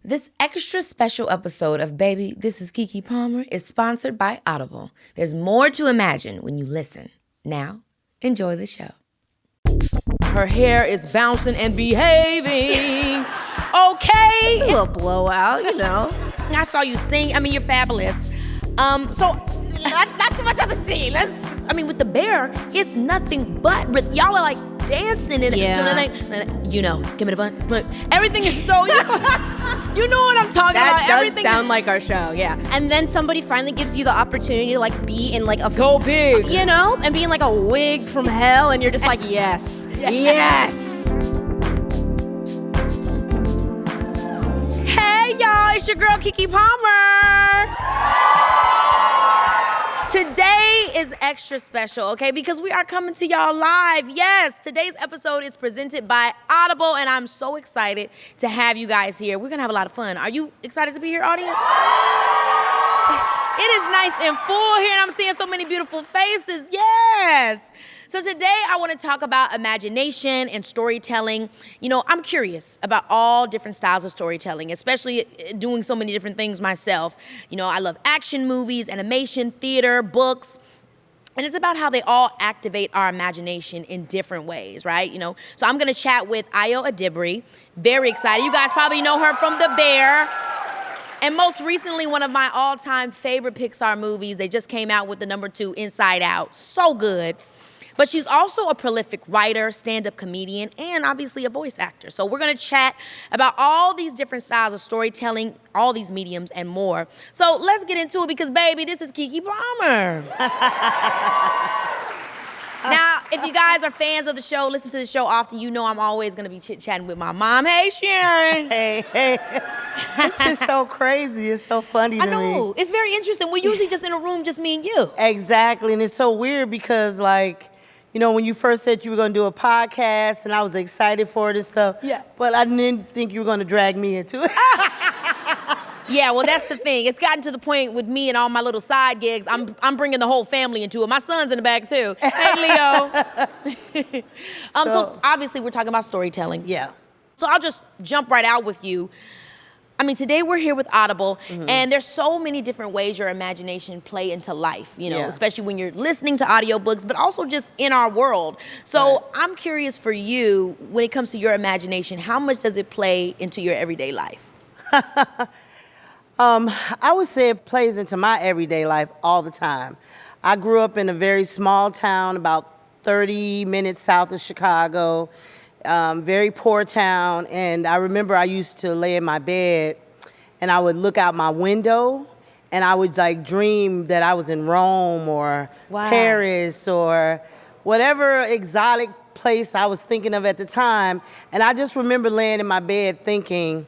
This extra special episode of Baby, This is Keke Palmer is sponsored by Audible. There's more to imagine when you listen. Now, enjoy the show. Her hair is bouncing and behaving. Okay. It's a little blowout, you know. I saw you sing. I mean, you're fabulous. So, not too much of the scene. With the bear, it's nothing but y'all are like dancing and you know, give me the bun. Look, everything is so, you know what I'm talking about. That does sound like our show, yeah. And then somebody finally gives you the opportunity to like be in like a go big, you know, and be in like a wig from hell, and you're just like, yes, yes. Hey y'all, it's your girl Keke Palmer. Today is extra special, okay? Because we are coming to y'all live. Yes, today's episode is presented by Audible, and I'm so excited to have you guys here. We're gonna have a lot of fun. Are you excited to be here, audience? It is nice and full here, and I'm seeing so many beautiful faces. Yes. So today I want to talk about imagination and storytelling. You know, I'm curious about all different styles of storytelling, especially doing so many different things myself. You know, I love action movies, animation, theater, books. And it's about how they all activate our imagination in different ways, right? You know, so I'm going to chat with Ayo Edebiri. Very excited. You guys probably know her from The Bear. And most recently, one of my all-time favorite Pixar movies. They just came out with the #2, Inside Out. So good. But she's also a prolific writer, stand-up comedian, and obviously a voice actor. So we're gonna chat about all these different styles of storytelling, all these mediums, and more. So let's get into it because, baby, this is Keke Palmer. Now, if you guys are fans of the show, listen to the show often, you know I'm always gonna be chit-chatting with my mom. Hey, Sharon. Hey. This is so crazy. It's so funny to me. I know. It's very interesting. We're usually just in a room, just me and you. Exactly, and it's so weird because, like, you know, when you first said you were going to do a podcast and I was excited for it and stuff, yeah, but I didn't think you were going to drag me into it. Yeah, well, that's the thing. It's gotten to the point with me and all my little side gigs, I'm bringing the whole family into it. My son's in the back, too. Hey, Leo. So obviously, we're talking about storytelling. Yeah. So I'll just jump right out with you. I mean, today we're here with Audible, and there's so many different ways your imagination play into life, you know, especially when you're listening to audiobooks, but also just in our world. So I'm curious for you, when it comes to your imagination, how much does it play into your everyday life? I would say it plays into my everyday life all the time. I grew up in a very small town, about 30 minutes south of Chicago. Very poor town, and I remember I used to lay in my bed and I would look out my window and I would like dream that I was in Rome or Paris or whatever exotic place I was thinking of at the time. And I just remember laying in my bed thinking,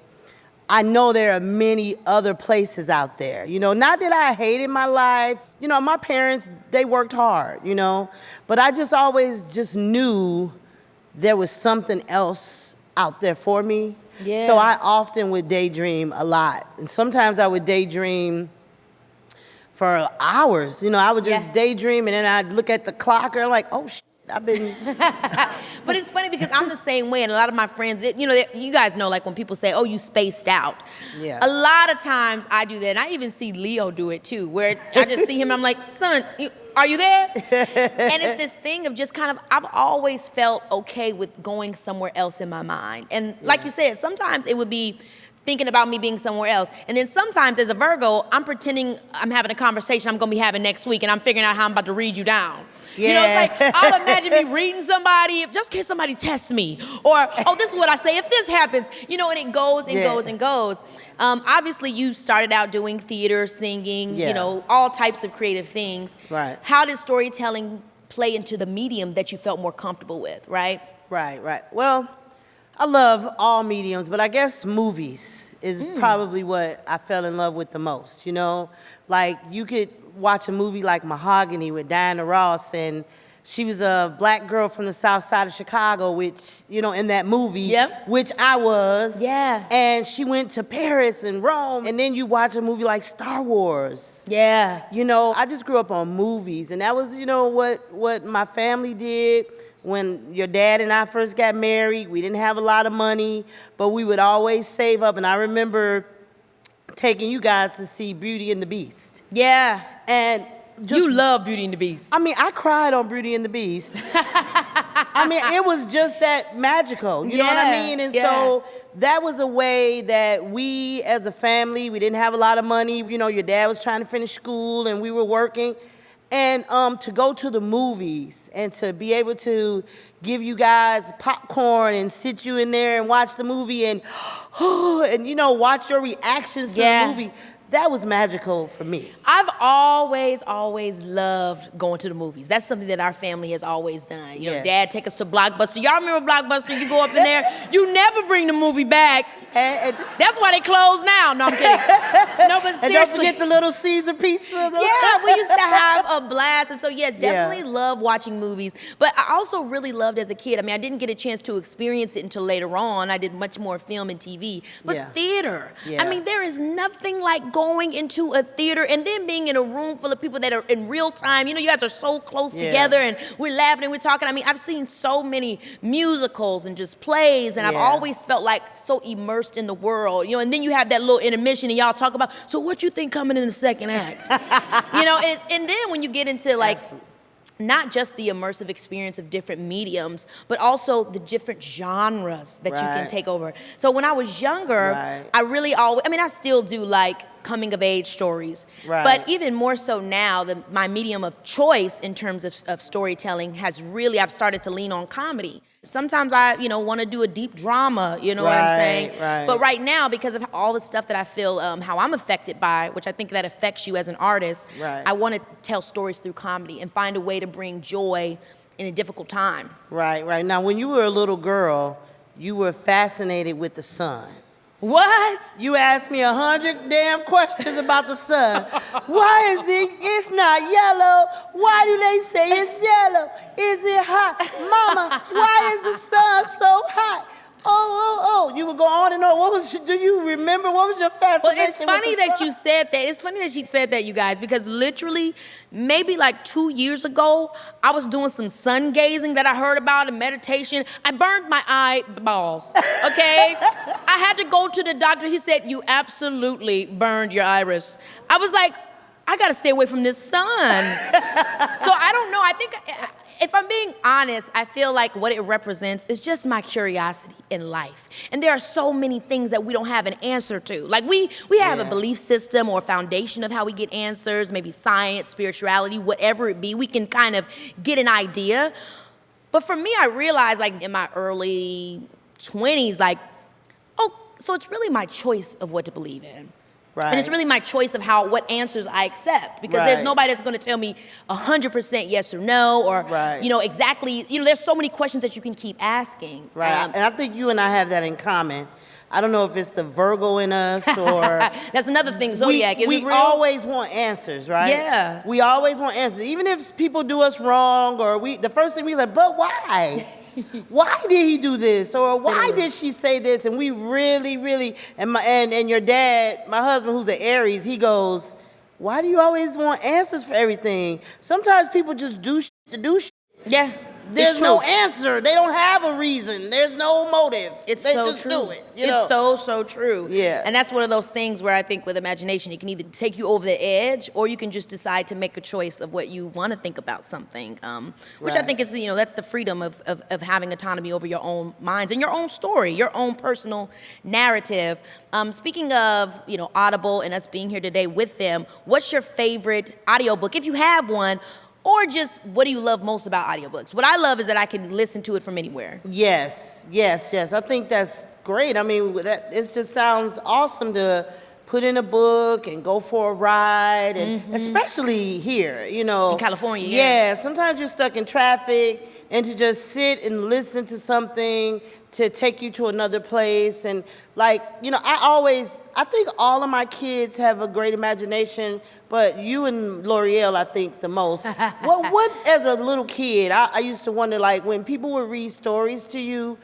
I know there are many other places out there. You know, not that I hated my life. You know, my parents, they worked hard, you know, but I just always just knew there was something else out there for me. Yeah. So I often would daydream a lot. And sometimes I would daydream for hours. You know, I would just daydream and then I'd look at the clock and I'm like, oh, shit, I've been... But it's funny because I'm the same way, and a lot of my friends, you know, you guys know, like when people say, oh, you spaced out. Yeah. A lot of times I do that, and I even see Leo do it too, where I just see him and I'm like, son, are you there? And it's this thing of just kind of, I've always felt okay with going somewhere else in my mind. And like you said, sometimes it would be thinking about me being somewhere else. And then sometimes as a Virgo, I'm pretending I'm having a conversation I'm gonna be having next week, and I'm figuring out how I'm about to read you down. Yeah. You know, it's like, I'll imagine me reading somebody, just in case somebody tests me. Or, oh, this is what I say if this happens. You know, and it goes and goes and goes. Obviously, you started out doing theater, singing, you know, all types of creative things. Right. How did storytelling play into the medium that you felt more comfortable with, right? Right. Well, I love all mediums, but I guess movies is probably what I fell in love with the most, you know? Like, you could watch a movie like Mahogany with Diana Ross, and She was a black girl from the south side of Chicago, which, you know, in that movie, Yep. which I was. Yeah. And she went to Paris and Rome. And then you watch a movie like Star Wars. Yeah. You know, I just grew up on movies. And that was, you know, what my family did. When your dad and I first got married, we didn't have a lot of money, but we would always save up. And I remember taking you guys to see Beauty and the Beast. Yeah. And You love Beauty and the Beast. I mean, I cried on Beauty and the Beast. I mean, it was just that magical. You know what I mean? And so that was a way that we, as a family, we didn't have a lot of money. You know, your dad was trying to finish school and we were working. And to go to the movies and to be able to give you guys popcorn and sit you in there and watch the movie and you know, watch your reactions to the movie. That was magical for me. I've always loved going to the movies. That's something that our family has always done. You know, Dad take us to Blockbuster. Y'all remember Blockbuster? You go up in there, you never bring the movie back. That's why they closed now. No, I'm kidding. No, but seriously. And don't forget the little Caesar pizza. Yeah, we used to have a blast. And so, definitely love watching movies. But I also really loved as a kid. I mean, I didn't get a chance to experience it until later on. I did much more film and TV. But theater. I mean, there is nothing like going into a theater and then being in a room full of people that are in real time. You know, you guys are so close together and we're laughing and we're talking. I mean, I've seen so many musicals and just plays and I've always felt like so immersed in the world, you know, and then you have that little intermission and y'all talk about, so what you think coming in the second act? You know, and then when you get into like, not just the immersive experience of different mediums, but also the different genres that you can take over. So when I was younger, I really always, I mean, I still do like coming of age stories, but even more so now, my medium of choice in terms of storytelling has really, I've started to lean on comedy. Sometimes I, you know, want to do a deep drama, you know what I'm saying? But right now, because of all the stuff that I feel, how I'm affected by, which I think that affects you as an artist, I want to tell stories through comedy and find a way to bring joy in a difficult time. Right. Now, when you were a little girl, you were fascinated with the sun. What? You asked me 100 damn questions about the sun. Why is it's not yellow? Why do they say it's yellow? Is it hot? Mama, why is the sun so hot? Oh, you would go on and on. Do you remember, what was your fascination? Well, it's funny that you said that. It's funny that she said that, you guys, because literally, maybe like 2 years ago, I was doing some sun gazing that I heard about in meditation. I burned my eyeballs, okay? I had to go to the doctor. He said, you absolutely burned your iris. I was like, I gotta stay away from this sun. So I don't know, I think, if I'm being honest, I feel like what it represents is just my curiosity in life. And there are so many things that we don't have an answer to. Like we have a belief system or foundation of how we get answers, maybe science, spirituality, whatever it be. We can kind of get an idea. But for me, I realized like in my early 20s, like, so it's really my choice of what to believe in. And it's really my choice of what answers I accept, because there's nobody that's going to tell me 100% yes or no, or you know, exactly. You know, there's so many questions that you can keep asking. And I think you and I have that in common. I don't know if it's the Virgo in us or that's another thing. Zodiac. Is it real? We always want answers, right? Yeah. We always want answers, even if people do us wrong, or the first thing we like, but why? Why did he do this? Or why did she say this? And we really, and your dad, my husband, who's an Aries, he goes, why do you always want answers for everything? Sometimes people just do shit to do shit. Yeah. There's no answer. They don't have a reason. There's no motive. They just do it. It's so true. Yeah. And that's one of those things where I think with imagination, it can either take you over the edge, or you can just decide to make a choice of what you want to think about something, which I think is, you know, that's the freedom of having autonomy over your own minds and your own story, your own personal narrative. Speaking of, you know, Audible and us being here today with them, what's your favorite audiobook, if you have one? Or just, what do you love most about audiobooks? What I love is that I can listen to it from anywhere. Yes. I think that's great. I mean, it just sounds awesome to put in a book and go for a ride, and especially here, you know. In California, yeah. Sometimes you're stuck in traffic, and to just sit and listen to something to take you to another place. And like, you know, I think all of my kids have a great imagination, but you and L'Oreal, I think the most. What as a little kid, I used to wonder, like, when people would read stories to you,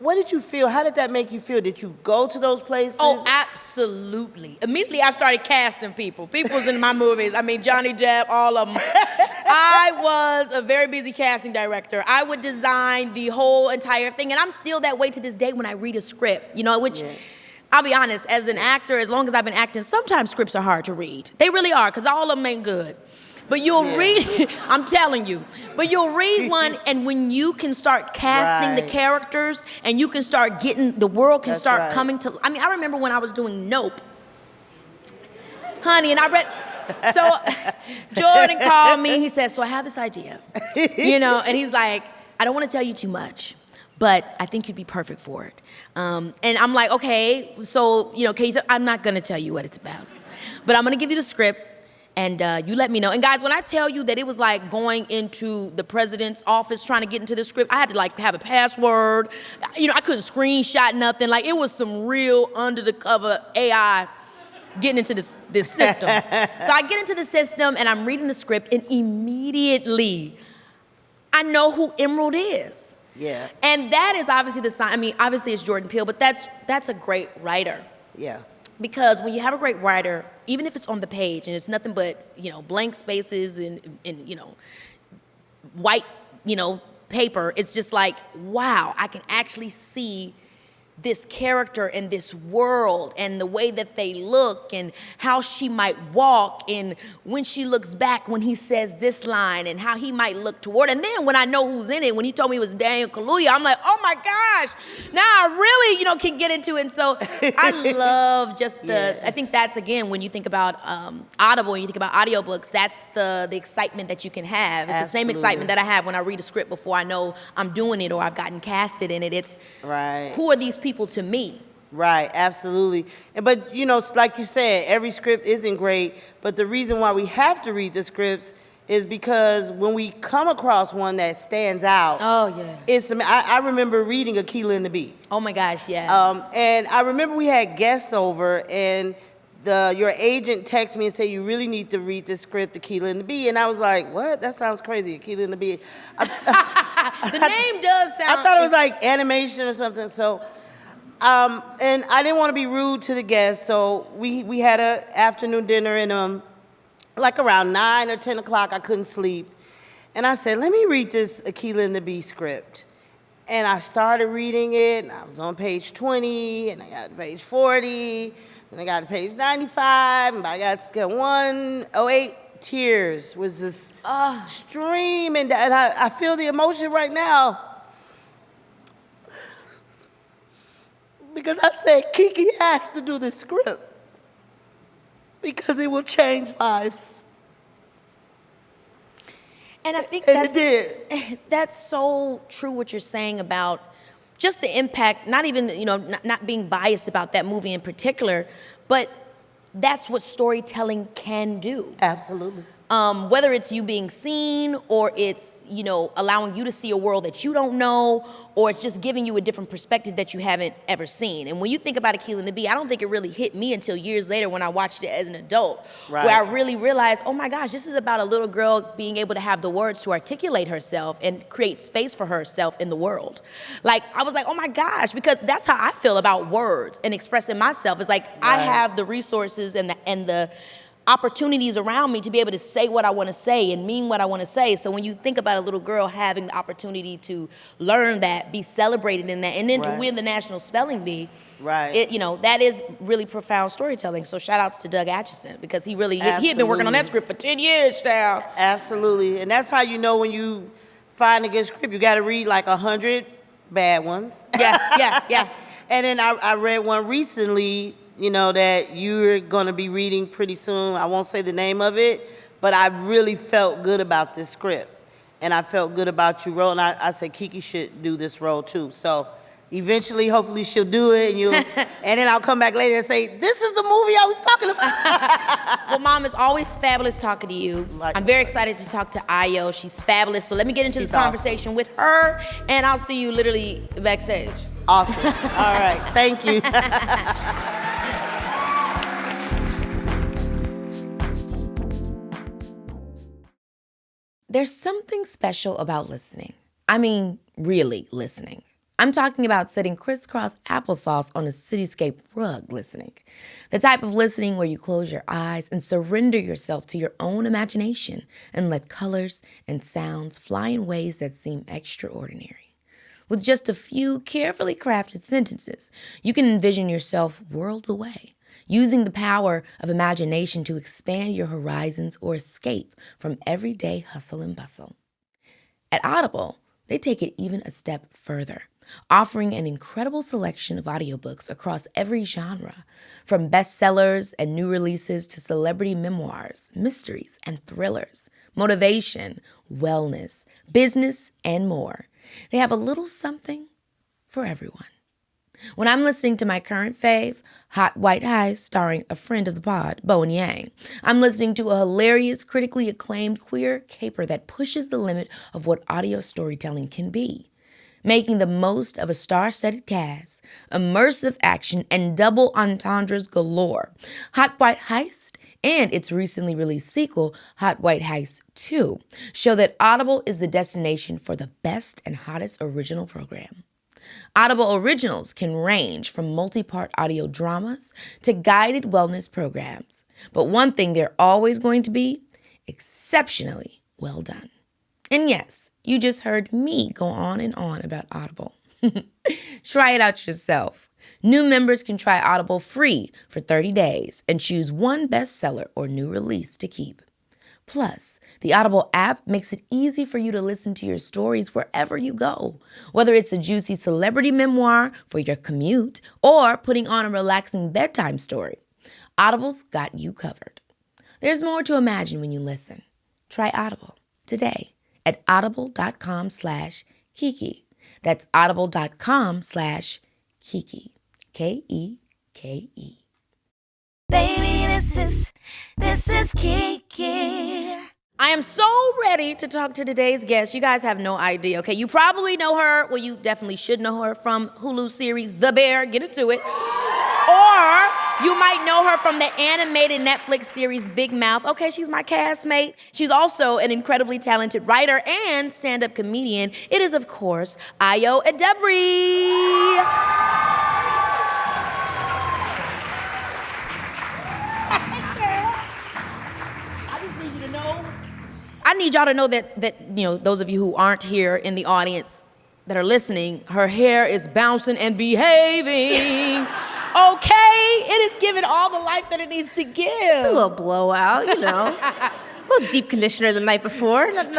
what did you feel? How did that make you feel? Did you go to those places? Oh, absolutely. Immediately, I started casting people. People was in my movies. I mean, Johnny Depp, all of them. I was a very busy casting director. I would design the whole entire thing, and I'm still that way to this day when I read a script, you know, which... Yeah. I'll be honest, as an actor, as long as I've been acting, sometimes scripts are hard to read. They really are, because all of them ain't good. But you'll read, I'm telling you, but you'll read one, and when you can start casting the characters, and you can start getting, the world can start coming to, I mean, I remember when I was doing Nope, honey, and I read, so Jordan called me, he said, so I have this idea, you know, and he's like, I don't want to tell you too much, but I think you'd be perfect for it. And I'm like, okay, so, you know, I'm not going to tell you what it's about, but I'm going to give you the script. And you let me know. And guys, when I tell you that it was like going into the president's office trying to get into the script, I had to like have a password. You know, I couldn't screenshot nothing. Like, it was some real under the cover AI getting into this system. So I get into the system and I'm reading the script, and immediately I know who Emerald is. Yeah. And that is obviously the sign. I mean, obviously it's Jordan Peele, but that's a great writer. Yeah. Because when you have a great writer, even if it's on the page and it's nothing but, you know, blank spaces and you know, white, you know, paper, it's just like, wow, I can actually see this character and this world and the way that they look and how she might walk and when she looks back when he says this line and how he might look toward. And then when I know who's in it, when he told me it was Daniel Kaluuya, I'm like, oh my gosh, now I really, you know, can get into it. And so I love just the, I think that's, again, when you think about Audible and you think about audiobooks, that's the excitement that you can have. It's the same excitement that I have when I read a script before I know I'm doing it or I've gotten casted in it. It's, who are these people to me? Right, absolutely. But, you know, like you said, every script isn't great, but the reason why we have to read the scripts is because when we come across one that stands out, it's, I remember reading Akeelah and the Bee. Oh my gosh, yeah. And I remember we had guests over, and your agent texted me and said, you really need to read this script, Akeelah and the Bee. And I was like, what? That sounds crazy, Akeelah and the Bee. The name does sound... I thought it was like animation or something, so... and I didn't want to be rude to the guests, so we had an afternoon dinner, and like around 9 or 10 o'clock, I couldn't sleep. And I said, let me read this Akeelah and the Bee script. And I started reading it, and I was on page 20, and I got to page 40, and I got to page 95, and I got to 108. Tears was just streaming, and I feel the emotion right now. Because I said, Keke has to do this script because it will change lives. And I think it did. That's so true what you're saying about just the impact, not even, you know, not being biased about that movie in particular, but that's what storytelling can do. Absolutely. Whether it's you being seen or it's, you know, allowing you to see a world that you don't know, or it's just giving you a different perspective that you haven't ever seen. And when you think about Akeelah and the Bee, I don't think it really hit me until years later when I watched it as an adult, where I really realized, oh my gosh, this is about a little girl being able to have the words to articulate herself and create space for herself in the world. Like, I was like, oh my gosh, because that's how I feel about words and expressing myself. It's like, I have the resources and the opportunities around me to be able to say what I want to say and mean what I want to say. So when you think about a little girl having the opportunity to learn that, be celebrated in that, and then to win the National Spelling Bee, it, you know, that is really profound storytelling. So shout outs to Doug Atchison, because he really, he had been working on that script for 10 years now. Absolutely, and that's how you know when you find a good script. You got to read like 100 bad ones. Yeah. And then I read one recently, you know, that you're going to be reading pretty soon. I won't say the name of it, but I really felt good about this script. And I felt good about you role. And I said, Keke should do this role too. So Eventually, hopefully she'll do it, and then I'll come back later and say, this is the movie I was talking about. Well, Mom, it's always fabulous talking to you. I'm very excited to talk to Ayo. She's fabulous. So let me get into this conversation with her, and I'll see you literally backstage. Awesome. All right. Thank you. There's something special about listening. I mean, really listening. I'm talking about sitting crisscross applesauce on a cityscape rug listening. The type of listening where you close your eyes and surrender yourself to your own imagination and let colors and sounds fly in ways that seem extraordinary. With just a few carefully crafted sentences, you can envision yourself worlds away, using the power of imagination to expand your horizons or escape from everyday hustle and bustle. At Audible, they take it even a step further, offering an incredible selection of audiobooks across every genre, from bestsellers and new releases to celebrity memoirs, mysteries and thrillers, motivation, wellness, business, and more. They have a little something for everyone. When I'm listening to my current fave, Hot White Heist, starring a friend of the pod, Bowen Yang, I'm listening to a hilarious, critically acclaimed queer caper that pushes the limit of what audio storytelling can be, making the most of a star-studded cast, immersive action, and double entendres galore. Hot White Heist and its recently released sequel, Hot White Heist 2, show that Audible is the destination for the best and hottest original program. Audible originals can range from multi-part audio dramas to guided wellness programs. But one thing they're always going to be: exceptionally well done. And yes, you just heard me go on and on about Audible. Try it out yourself. New members can try Audible free for 30 days and choose one bestseller or new release to keep. Plus, the Audible app makes it easy for you to listen to your stories wherever you go, whether it's a juicy celebrity memoir for your commute or putting on a relaxing bedtime story. Audible's got you covered. There's more to imagine when you listen. Try Audible today at audible.com/Keke. That's audible.com/Keke. Keke. Baby, this is Keke. I am so ready to talk to today's guest. You guys have no idea, okay? You probably know her. Well, you definitely should know her from Hulu series The Bear. Get into it. Or you might know her from the animated Netflix series Big Mouth. Okay, she's my castmate. She's also an incredibly talented writer and stand-up comedian. It is, of course, Ayo Edebiri. I need y'all to know that those of you who aren't here in the audience that are listening, her hair is bouncing and behaving. Okay, it is giving all the life that it needs to give. It's a little blowout, A little deep conditioner the night before. And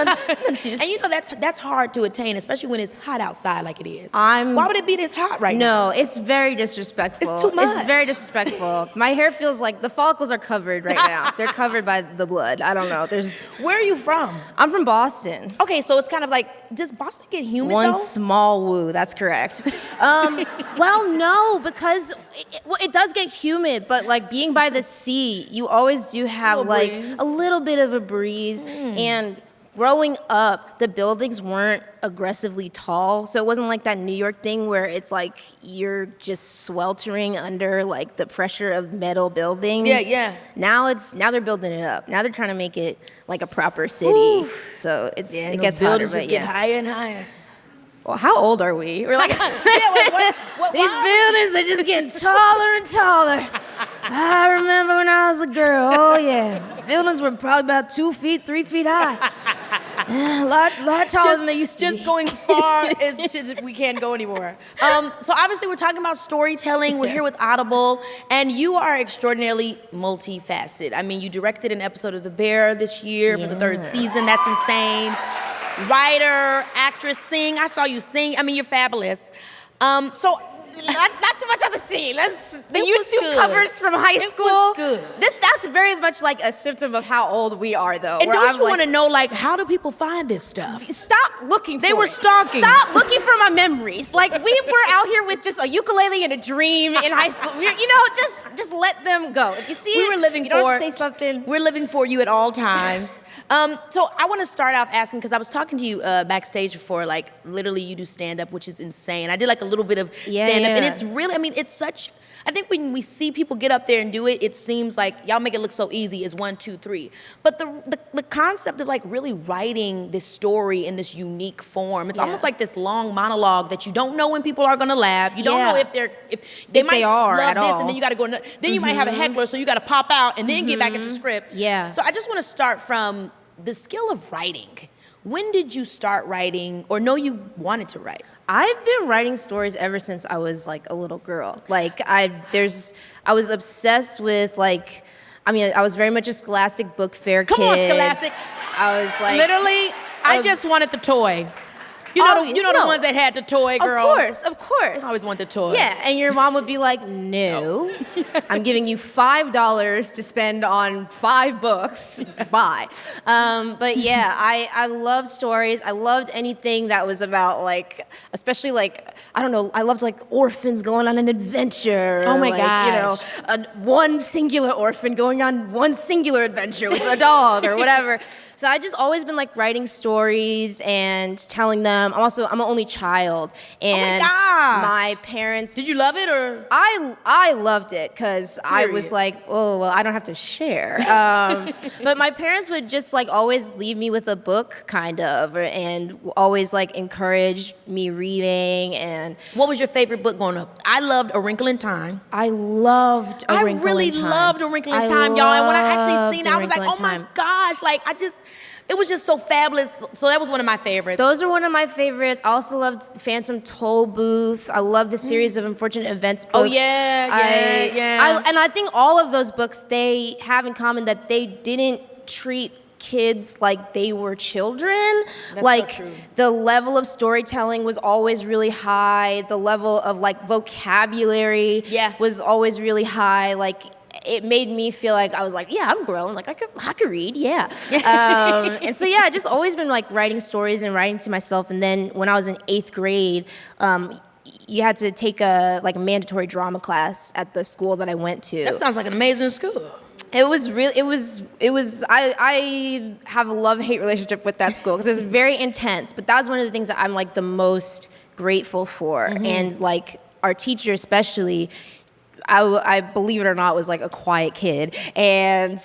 that's hard to attain, especially when it's hot outside like it is. Why would it be this hot right now? No, it's very disrespectful. It's too much. It's very disrespectful. My hair feels like the follicles are covered right now. They're covered by the blood. I don't know. Where are you from? I'm from Boston. Okay, so it's kind of like, does Boston get humid One though? small woo, that's correct. Well, no, because it does get humid, but like being by the sea, you always do have like a little bit of a breeze. And growing up, the buildings weren't aggressively tall, so it wasn't like that New York thing where it's like you're just sweltering under like the pressure of metal buildings. Yeah. Now they're building it up. Now they're trying to make it like a proper city. So it gets hotter. Buildings just get higher and higher. Well, how old are we? We're like, what, these buildings are just getting taller and taller. I remember when I was a girl. Oh yeah, buildings were probably about 2 feet, 3 feet high. A lot taller than they used to be. Just going far we can't go anymore. So obviously we're talking about storytelling. We're here with Audible, and you are extraordinarily multifaceted. I mean, you directed an episode of The Bear this year for the 3rd season. That's insane. Writer, actress, sing. I saw you sing. I mean, you're fabulous. So not too much on the scene. That's the It was YouTube good. covers from high It school. was good. That's very much like a symptom of how old we are, though. And where don't I'm you like, want to know, like, how do people find this stuff? Stop looking. They for were it. stalking. Stop looking for my memories. Like we were out here with just a ukulele and a dream in high school. Just let them go. If you see We it, were living you for don't say something. We're living for you at all times. So I want to start off asking, because I was talking to you backstage before, like literally you do stand up, which is insane. I did like a little bit of stand up, and it's really, I mean, it's such. I think when we see people get up there and do it, it seems like y'all make it look so easy. It's 1, 2, 3. But the concept of like really writing this story in this unique form, it's almost like this long monologue that you don't know when people are gonna laugh. You don't know if they might are love at this, all. and then you got to go. Then you might have a heckler, so you got to pop out and then get back into script. Yeah. So I just want to start from the skill of writing. When did you start writing, or know you wanted to write? I've been writing stories ever since I was like a little girl. Like I was obsessed with like, I mean, I was very much a Scholastic Book Fair kid. Come on, Scholastic. I was like, Literally, I just wanted the toy. You know, the ones that had the toy, girl. Of course. I always want the toy. Yeah, and your mom would be like, no, I'm giving you $5 to spend on 5 books. Bye. But yeah, I loved stories. I loved anything that was about like, especially like, I don't know, I loved like orphans going on an adventure. Oh my like, gosh. You know, one singular orphan going on one singular adventure with a dog or whatever. So I just always been like writing stories and telling them. I'm an only child, and my parents. Did you love it, or? I loved it because I was Period. like, oh well, I don't have to share. But my parents would just like always leave me with a book, kind of, and always like encourage me reading. And What was your favorite book growing up? I loved A Wrinkle in Time. I loved A Wrinkle in Time. I really loved A Wrinkle in Time, y'all. And when I actually seen it, I was like, A Wrinkle oh in my Time. gosh, like it was just so fabulous. So that was one of my favorites. Those are one of my favorites. I also loved The Phantom Toll Booth. I love the series of Unfortunate Events books. Oh yeah. And I think all of those books, they have in common that they didn't treat kids like they were children. That's like so true. the level of storytelling was always really high. The level of like vocabulary was always really high. Like it made me feel like I was like, yeah, I'm grown. Like I could read, yeah. And so yeah, I just always been like writing stories and writing to myself. And then when I was in 8th grade, you had to take a mandatory drama class at the school that I went to. That sounds like an amazing school. It was I have a love-hate relationship with that school because it was very intense, but that was one of the things that I'm like the most grateful for. And like our teacher especially, I believe it or not, was like a quiet kid, and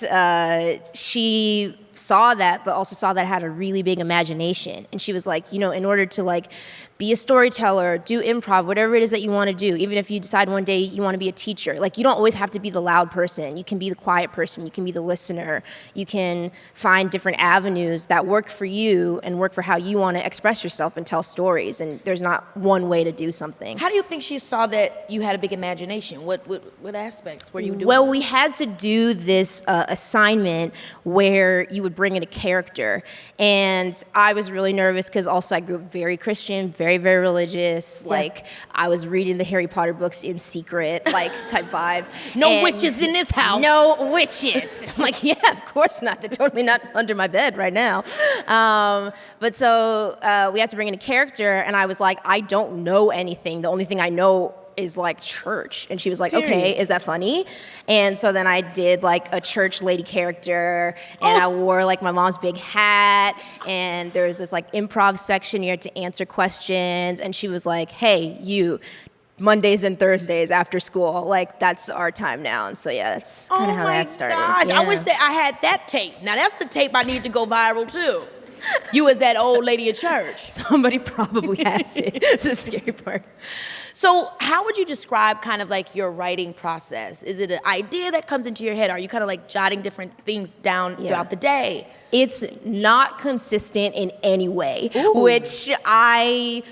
she saw that, but also saw that I had a really big imagination. And she was like, you know, in order to like be a storyteller, do improv, whatever it is that you want to do, even if you decide one day you want to be a teacher, like you don't always have to be the loud person. You can be the quiet person. You can be the listener. You can find different avenues that work for you and work for how you want to express yourself and tell stories. And there's not one way to do something. How do you think she saw that you had a big imagination? What aspects were you doing? Well, we had to do this assignment where you would bring in a character. And I was really nervous because also I grew up very Christian, very, very religious. Yeah. Like I was reading the Harry Potter books in secret, like type 5. No witches in this house. No witches. I'm like, yeah, of course not. They're totally not under my bed right now. But so we had to bring in a character, and I was like, I don't know anything. The only thing I know is like church. And she was like, okay, is that funny? And so then I did like a church lady character, and I wore like my mom's big hat, and there was this like improv section you had to answer questions, and she was like, hey, you, Mondays and Thursdays after school, like that's our time now. And so yeah, that's kind of how that started. Oh my gosh, yeah. I wish that I had that tape. Now that's the tape I need to go viral too. You as that old lady at church. Somebody probably has it. It's the scary part. So how would you describe kind of like your writing process? Is it an idea that comes into your head? Are you kind of like jotting different things down throughout the day? It's not consistent in any way, which I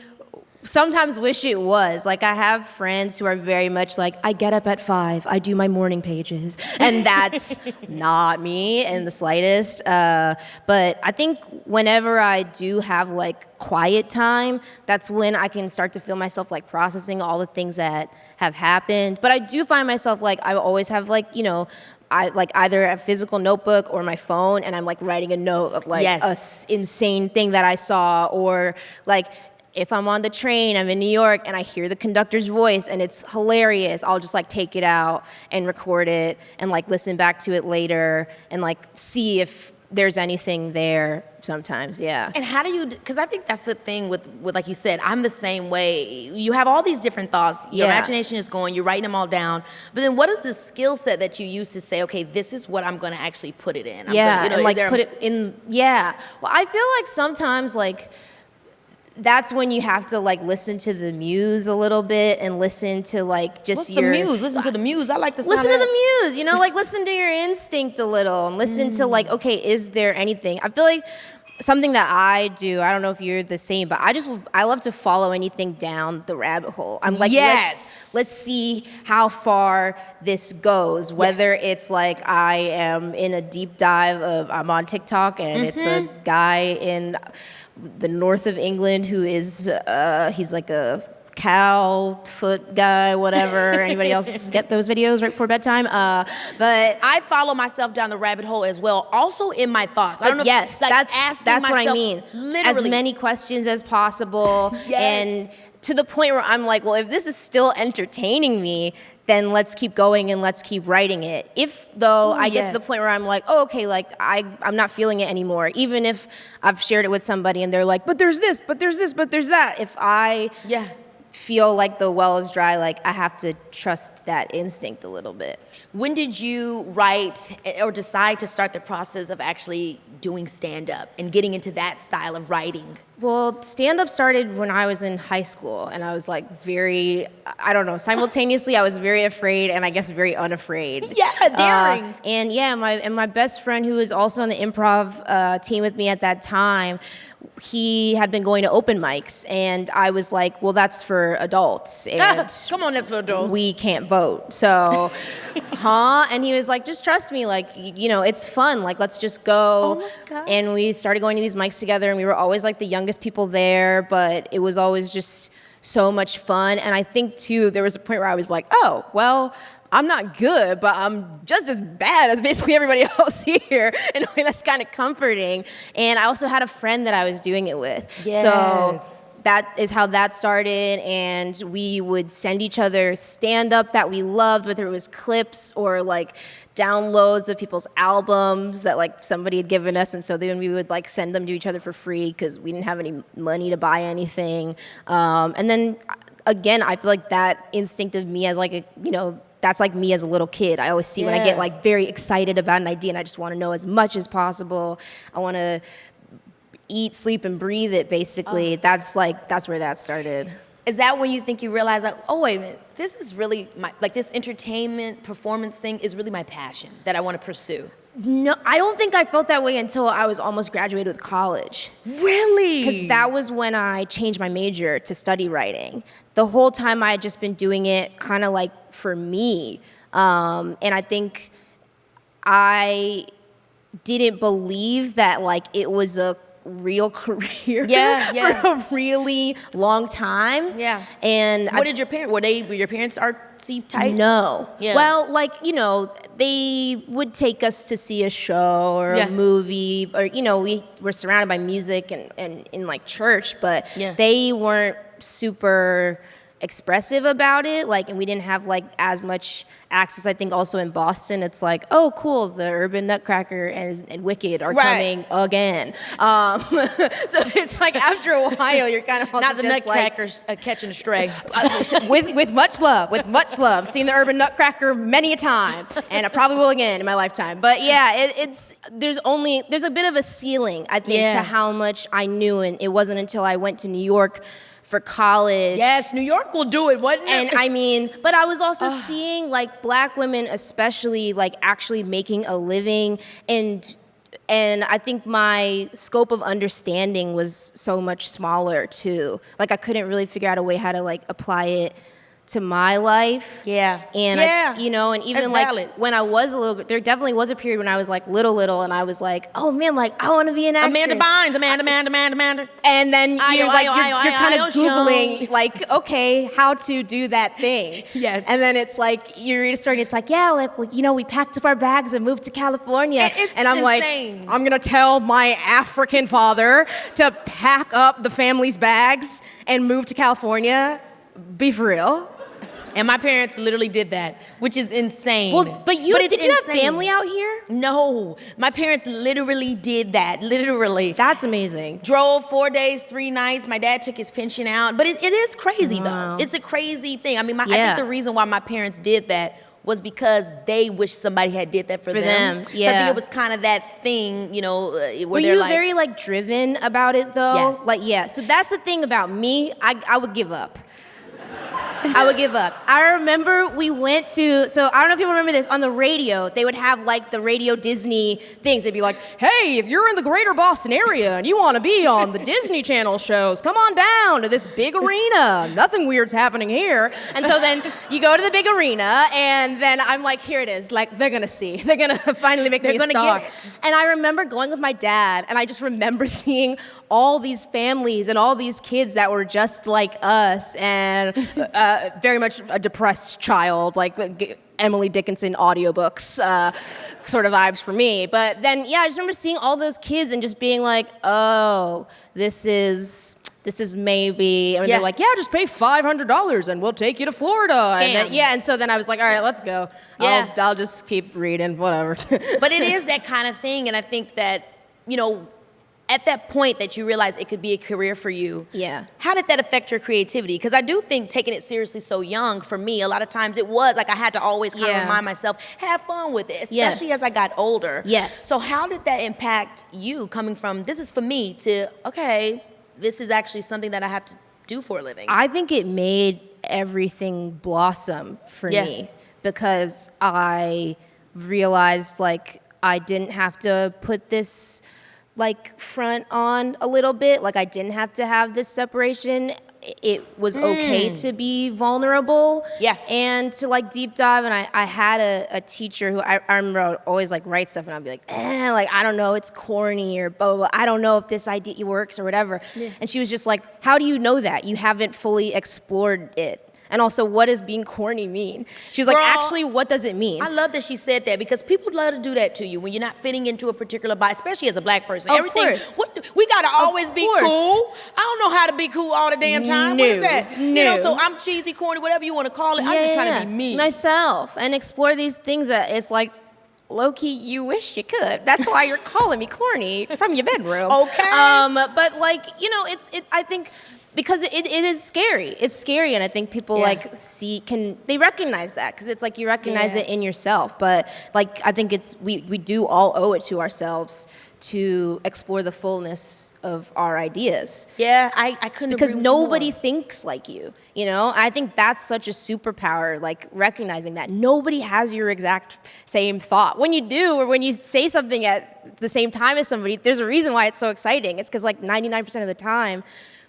sometimes wish it was. Like, I have friends who are very much like, I get up at 5, I do my morning pages, and that's not me in the slightest. But I think whenever I do have like quiet time, that's when I can start to feel myself like processing all the things that have happened. But I do find myself like, I always have like, you know, I like either a physical notebook or my phone, and I'm like writing a note of like insane thing that I saw, or like, if I'm on the train, I'm in New York, and I hear the conductor's voice and it's hilarious, I'll just like take it out and record it and like listen back to it later and like see if there's anything there sometimes, yeah. And how do you, because I think that's the thing with like you said, I'm the same way. You have all these different thoughts, your imagination is going, you're writing them all down, but then what is the skill set that you use to say, okay, this is what I'm gonna actually put it in? And like put it in, Well, I feel like sometimes like, that's when you have to like listen to the muse a little bit and listen to like just the muse? Listen to the muse. I like the sound listen to the muse, you know, like listen to your instinct a little and listen to like, okay, is there anything? I feel like something that I do, I don't know if you're the same, but I love to follow anything down the rabbit hole. I'm like, let's see how far this goes, whether it's like I am in a deep dive of, I'm on TikTok and it's a guy in the north of England who is, he's like a cow foot guy, whatever. Anybody else get those videos right before bedtime? But I follow myself down the rabbit hole as well, also in my thoughts. I don't know yes, like that's what I mean. Literally. As many questions as possible. And to the point where I'm like, well, if this is still entertaining me, then let's keep going and let's keep writing it. If, though, I get to the point where I'm like, oh, okay, like, I'm not feeling it anymore, even if I've shared it with somebody and they're like, but there's this, but there's this, but there's that. If I feel like the well is dry, like, I have to trust that instinct a little bit. When did you write or decide to start the process of actually doing stand-up and getting into that style of writing? Well, stand-up started when I was in high school, and I was like very, I don't know, simultaneously I was very afraid and I guess very unafraid. Yeah, daring. And my best friend, who was also on the improv team with me at that time, he had been going to open mics, and I was like, well, that's for adults. And come on, that's for adults. We can't vote. So, And he was like, just trust me, like, you know, it's fun. Like, let's just go. Oh my God. And we started going to these mics together, and we were always like the youngest people there, but it was always just so much fun. And I think, too, there was a point where I was like, oh, well, I'm not good, but I'm just as bad as basically everybody else here. And that's kind of comforting. And I also had a friend that I was doing it with. Yes. So that is how that started. And we would send each other stand-up that we loved, whether it was clips or like downloads of people's albums that like somebody had given us. And so then we would like send them to each other for free because we didn't have any money to buy anything. And then again, I feel like that instinct of me as like a, you know, that's like me as a little kid. I always see when I get like very excited about an idea and I just want to know as much as possible. I want to eat, sleep, and breathe it, basically. That's where that started. Is that when you think you realize, like, oh, wait a minute, this is really like this entertainment performance thing is really my passion that I want to pursue? No, I don't think I felt that way until I was almost graduated with college. Really? Because that was when I changed my major to study writing. The whole time I had just been doing it kind of like for me. And I think I didn't believe that like it was a real career for a really long time. Yeah. And what did your parents, were your parents artsy types? No. Yeah. Well, like, you know, they would take us to see a show or a movie, or, you know, we were surrounded by music and in like church, but they weren't super expressive about it, like, and we didn't have like as much access. I think also in Boston, it's like, oh, cool, the Urban Nutcracker and Wicked are coming again. So it's like after a while, you're kind of also not the just Nutcrackers catching a stray. with much love. Seen the Urban Nutcracker many a time, and I probably will again in my lifetime. But yeah, there's a bit of a ceiling, I think, to how much I knew, and it wasn't until I went to New York for college. Yes, New York will do it, wasn't it? And I mean, but I was also seeing like Black women especially like actually making a living and And I think my scope of understanding was so much smaller too. Like I couldn't really figure out a way how to like apply it to my life. Yeah. And yeah. and even That's like valid. when I was a little, there definitely was a period when I was like little and I was like, oh man, like I want to be an actress. Amanda Bynes, Amanda. And then you're kind of Googling show. like, okay, how to do that thing. Yes. And then it's like, you're starting, it's like, yeah, like, we packed up our bags and moved to California. And I'm insane. Like, I'm going to tell my African father to pack up the family's bags and move to California. Be for real. And my parents literally did that, which is insane. Well, but did you have family out here? No, my parents literally did that, literally. That's amazing. Drove 4 days, 3 nights. My dad took his pension out. But it is crazy, though. It's a crazy thing. I mean, I think the reason why my parents did that was because they wish somebody had did that for them. Yeah. So I think it was kind of that thing, where Were they're you like... very, driven about it, though? Yes. Like, yeah. So that's the thing about me. I would give up. I would give up. I remember we went to, so I don't know if people remember this, on the radio, they would have the radio Disney things. They'd be like, hey, if you're in the greater Boston area and you want to be on the Disney Channel shows, come on down to this big arena. Nothing weird's happening here. And so then you go to the big arena and then I'm like, here it is. Like, they're going to see. They're going to finally make me a star. Get it. And I remember going with my dad and I just remember seeing all these families and all these kids that were just like us and very much a depressed child, like Emily Dickinson audiobooks sort of vibes for me. But then, I just remember seeing all those kids and just being like, oh, this is maybe, and they're like, just pay $500 and we'll take you to Florida. Scam. And then, and so then I was like, all right, let's go. Yeah. I'll just keep reading, whatever. But it is that kind of thing, and I think that, at that point that you realize it could be a career for you, how did that affect your creativity? Because I do think taking it seriously so young, for me, a lot of times it was like I had to always kind of remind myself, have fun with it, especially as I got older. Yes. So how did that impact you coming from, this is for me, to, okay, this is actually something that I have to do for a living? I think it made everything blossom for me because I realized I didn't have to put this front on a little bit. I didn't have to have this separation. It was okay to be vulnerable. Yeah. And to deep dive. And I had a teacher who I remember I would always write stuff and I'd be like, I don't know, it's corny or blah, blah, blah. I don't know if this idea works or whatever. Yeah. And she was just like, how do you know that? You haven't fully explored it. And also, what does being corny mean? She was like, actually, what does it mean? I love that she said that because people love to do that to you when you're not fitting into a particular box, especially as a black person. Of course. We gotta always be cool. I don't know how to be cool all the damn time. No. What is that? No. So I'm cheesy, corny, whatever you want to call it. I'm just trying to be me. Myself. And explore these things that it's low-key, you wish you could. That's why you're calling me corny from your bedroom. Okay. But I think because it is scary. It's scary, and I think people they recognize that because it's you recognize it in yourself. But I think we do all owe it to ourselves to explore the fullness of our ideas. Yeah, I couldn't because agree with nobody you more. thinks like you. I think that's such a superpower. Recognizing that nobody has your exact same thought. When you do, or when you say something at the same time as somebody, there's a reason why it's so exciting. It's because 99% of the time,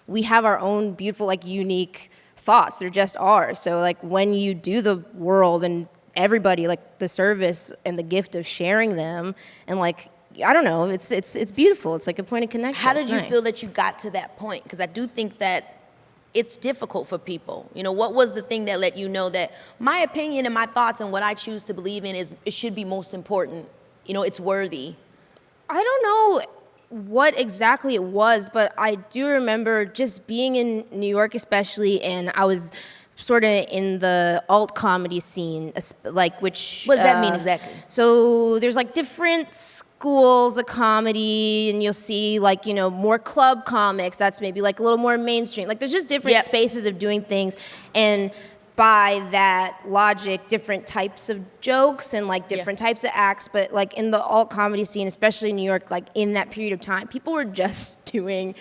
we have our own beautiful, unique thoughts. They're just ours. So when you do the world and everybody, the service and the gift of sharing them, and I don't know, it's beautiful. It's a point of connection. How did you feel that you got to that point? Because I do think that it's difficult for people. What was the thing that let you know that my opinion and my thoughts and what I choose to believe in it should be most important? It's worthy. I don't know what exactly it was, but I do remember just being in New York especially, and I was sort of in the alt comedy scene, which... What does that mean exactly? So there's different schools of comedy, and you'll see more club comics. That's maybe a little more mainstream. There's just different spaces of doing things, and by that logic, different types of jokes and different types of acts. But in the alt comedy scene, especially in New York, in that period of time, people were just doing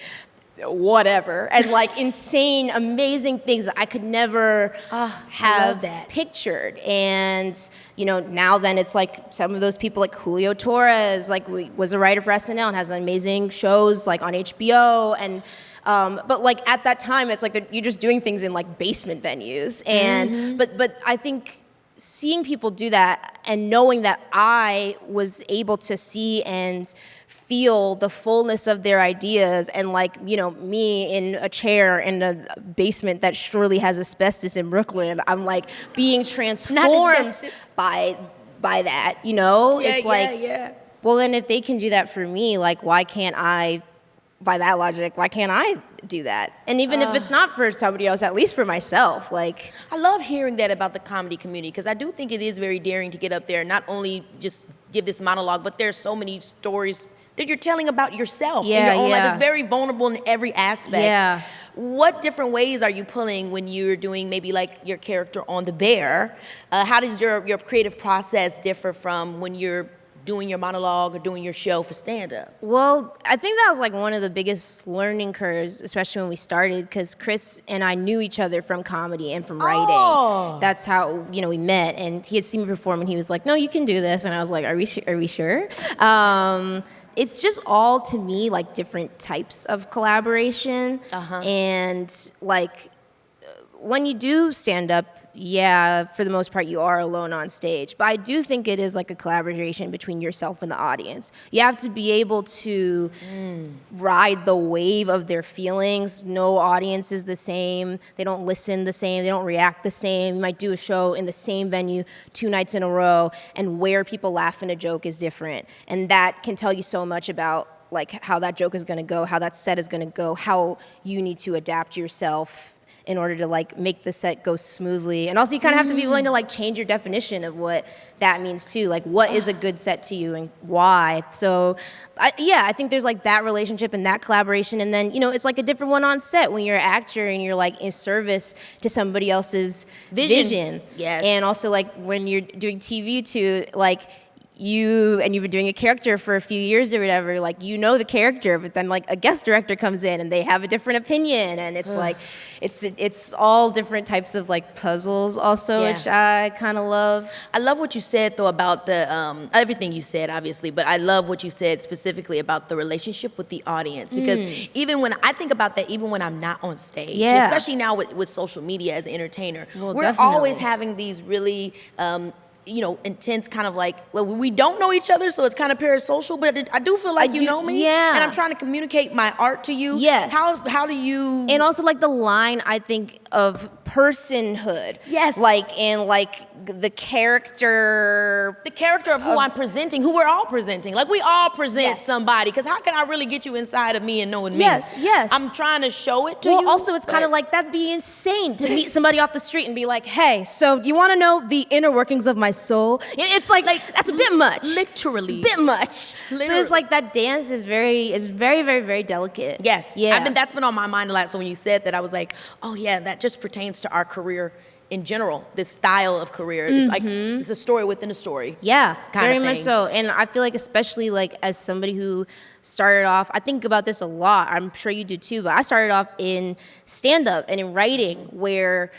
whatever, and like insane, amazing things that I could never have pictured. And now then it's like some of those people, like Julio Torres, like was a writer for SNL and has amazing shows like on HBO. And but like at that time, it's like you're just doing things in like basement venues. And but I think seeing people do that and knowing that I was able to see and feel the fullness of their ideas, and like, me in a chair in a basement that surely has asbestos in Brooklyn, I'm like being transformed by that, it's like, well, then if they can do that for me, like, why can't I, by that logic, why can't I do that? And even if it's not for somebody else, at least for myself, like. I love hearing that about the comedy community, because I do think it is very daring to get up there and not only just give this monologue, but there's so many stories that you're telling about yourself in your own life. It's very vulnerable in every aspect. Yeah. What different ways are you pulling when you're doing maybe like your character on The Bear? How does your creative process differ from when you're doing your monologue or doing your show for stand-up? Well, I think that was like one of the biggest learning curves, especially when we started, because Chris and I knew each other from comedy and from writing. That's how we met, and he had seen me perform, and he was like, "No, you can do this," and I was like, "Are we sure?" It's just all, to me, like different types of collaboration, and like when you do stand up, for the most part, you are alone on stage. But I do think it is like a collaboration between yourself and the audience. You have to be able to ride the wave of their feelings. No audience is the same. They don't listen the same. They don't react the same. You might do a show in the same venue 2 nights in a row, and where people laugh in a joke is different. And that can tell you so much about like how that joke is going to go, how that set is going to go, how you need to adapt yourself in order to like make the set go smoothly. And also you kind of have to be willing to like change your definition of what that means too. Like, what is a good set to you and why? So I think there's like that relationship and that collaboration. And then, it's like a different one on set when you're an actor and you're like in service to somebody else's vision. Yes. And also like when you're doing TV too, like, you've been doing a character for a few years or whatever, like, the character, but then like a guest director comes in and they have a different opinion, and it's like it's all different types of like puzzles also, which I kind of love. I love what you said though about the everything you said, obviously, but I love what you said specifically about the relationship with the audience, because even when I think about that, even when I'm not on stage, especially now with social media as an entertainer, we're always having these really intense kind of like, well, we don't know each other, so it's kind of parasocial, but I do feel like you know me, and I'm trying to communicate my art to you. Yes. How do you... And also like the line, I think, of personhood. Yes. Like, and like the character of who I'm presenting, who we're all presenting. Like, we all present somebody, because how can I really get you inside of me and knowing me? Yes. I'm trying to show it to you. Well, also it's kind of like, that'd be insane to meet somebody off the street and be like, hey, so you want to know the inner workings of my soul? It's like that's a bit much. Literally. It's a bit much. Literally. So it's like that dance is very, very, very delicate. Yes. Yeah. That's been on my mind a lot. So when you said that, I was like, oh yeah, that just pertains to our career in general, this style of career. It's like, it's a story within a story. Yeah, kind very of much thing. so. And I feel like, especially like as somebody who started off, I think about this a lot, I'm sure you do too, but I started off in stand-up and in writing, where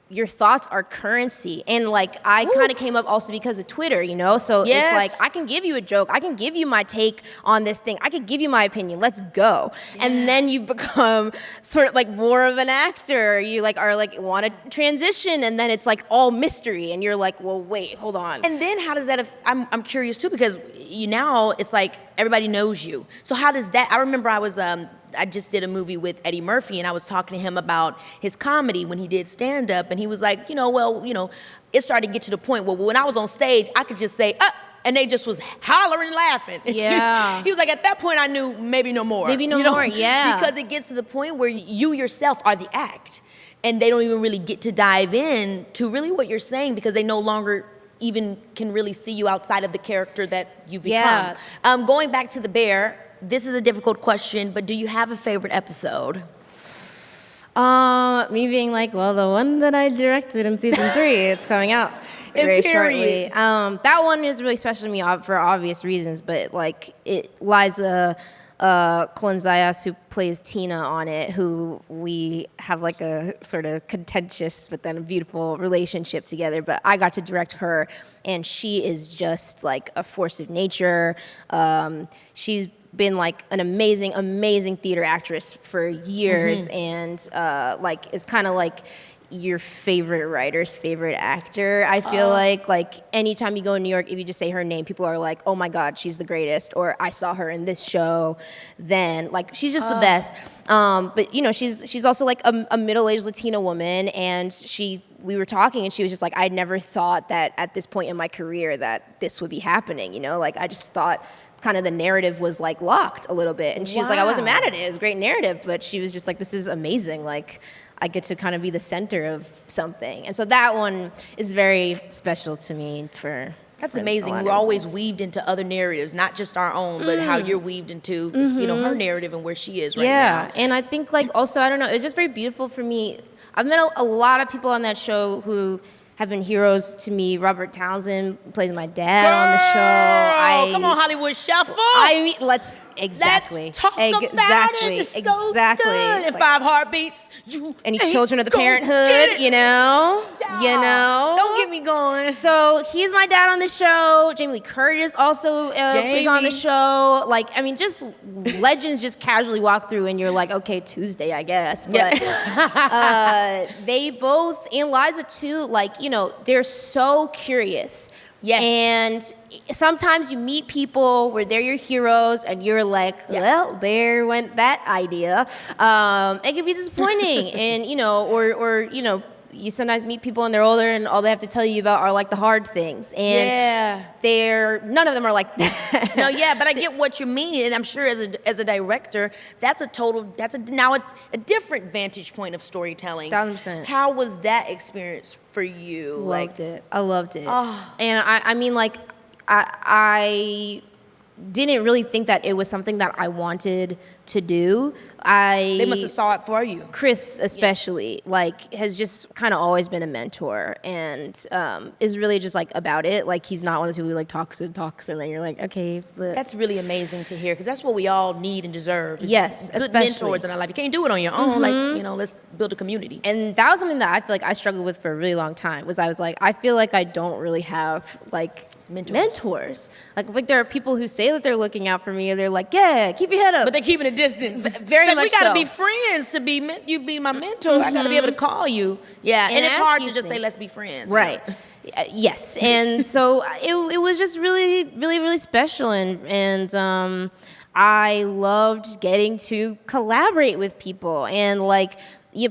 your thoughts are currency. And like, I kind of came up also because of Twitter, So it's like, I can give you a joke. I can give you my take on this thing. I can give you my opinion. Let's go. Yeah. And then you become sort of like more of an actor. You like are like want to transition, and then it's like all mystery. And you're like, well, wait, hold on. And then how does that, I'm curious too, because now it's like everybody knows you. So how does that, I remember I just did a movie with Eddie Murphy, and I was talking to him about his comedy when he did stand-up, and he was like, it started to get to the point where when I was on stage, I could just say, and they just was hollering, laughing. Yeah. He was like, at that point, I knew maybe no more. More, yeah. Because it gets to the point where you yourself are the act, and they don't even really get to dive in to really what you're saying, because they no longer even can really see you outside of the character that you become. Yeah. Going back to The Bear, this is a difficult question, but do you have a favorite episode? Me being like, well, the one that I directed in season 3, it's coming out very shortly. That one is really special to me for obvious reasons, but like, it lies a Colin Zayas, who plays Tina on it, who we have like a sort of contentious but then a beautiful relationship together. But I got to direct her, and she is just like a force of nature. She's been like an amazing theater actress for years, and like is kind of like your favorite writer's favorite actor. I feel like anytime you go in New York, if you just say her name, people are like, oh my God, she's the greatest, or I saw her in this show. Then like she's just the best. But you know, she's also like a middle-aged Latina woman, and we were talking, and she was just like, I never thought that at this point in my career that this would be happening. You know, like I just thought kind of the narrative was like locked a little bit, and she was like, I wasn't mad at it. It was a great narrative, but she was just like, this is amazing. Like I get to kind of be the center of something. And so that one is very special to me for That's amazing. You're always weaved into other narratives, not just our own, but how you're weaved into, you know, her narrative and where she is right now. Yeah, and I think like also, I don't know, it's just very beautiful for me. I've met a lot of people on that show who have been heroes to me. Robert Townsend plays my dad on the show. Come on, Hollywood Shuffle. I mean, let's talk about it. It's so good. In 5 Heartbeats, any children of the parenthood, you know? Yeah. You know? Don't get me going. So he's my dad on the show. Jamie Lee Curtis also is on the show. Like, I mean, just legends just casually walk through and you're like, okay, Tuesday, I guess. But they both, and Liza too, like, you know, they're so curious. Yes. And sometimes you meet people where they're your heroes and you're like, well, there went that idea. It can be disappointing. And, you know, or, you know, you sometimes meet people and they're older and all they have to tell you about are like the hard things. And none of them are like that. No, yeah, but I get what you mean. And I'm sure as a director, that's now a different vantage point of storytelling. 1,000%. How was that experience for you? Loved it. I loved it. Oh. And I mean, like, I didn't really think that it was something that I wanted to do. They must have saw it for you. Chris especially, like, has just kind of always been a mentor and is really just like about it. Like, he's not one of those people who like talks and then you're like, okay. But that's really amazing to hear because that's what we all need and deserve. Yes, good especially mentors in our life. You can't do it on your own. Like, you know, let's build a community. And that was something that I feel like I struggled with for a really long time. Was I was like, I feel like I don't really have like mentors. Like there are people who say that they're looking out for me and they're like, yeah, keep your head up. But they're keeping a distance. Very much we gotta so. be friends to be you be my mentor. I gotta be able to call you. Yeah, and it's hard to just say let's be friends. Right. Yes. And so it was just really special and I loved getting to collaborate with people and like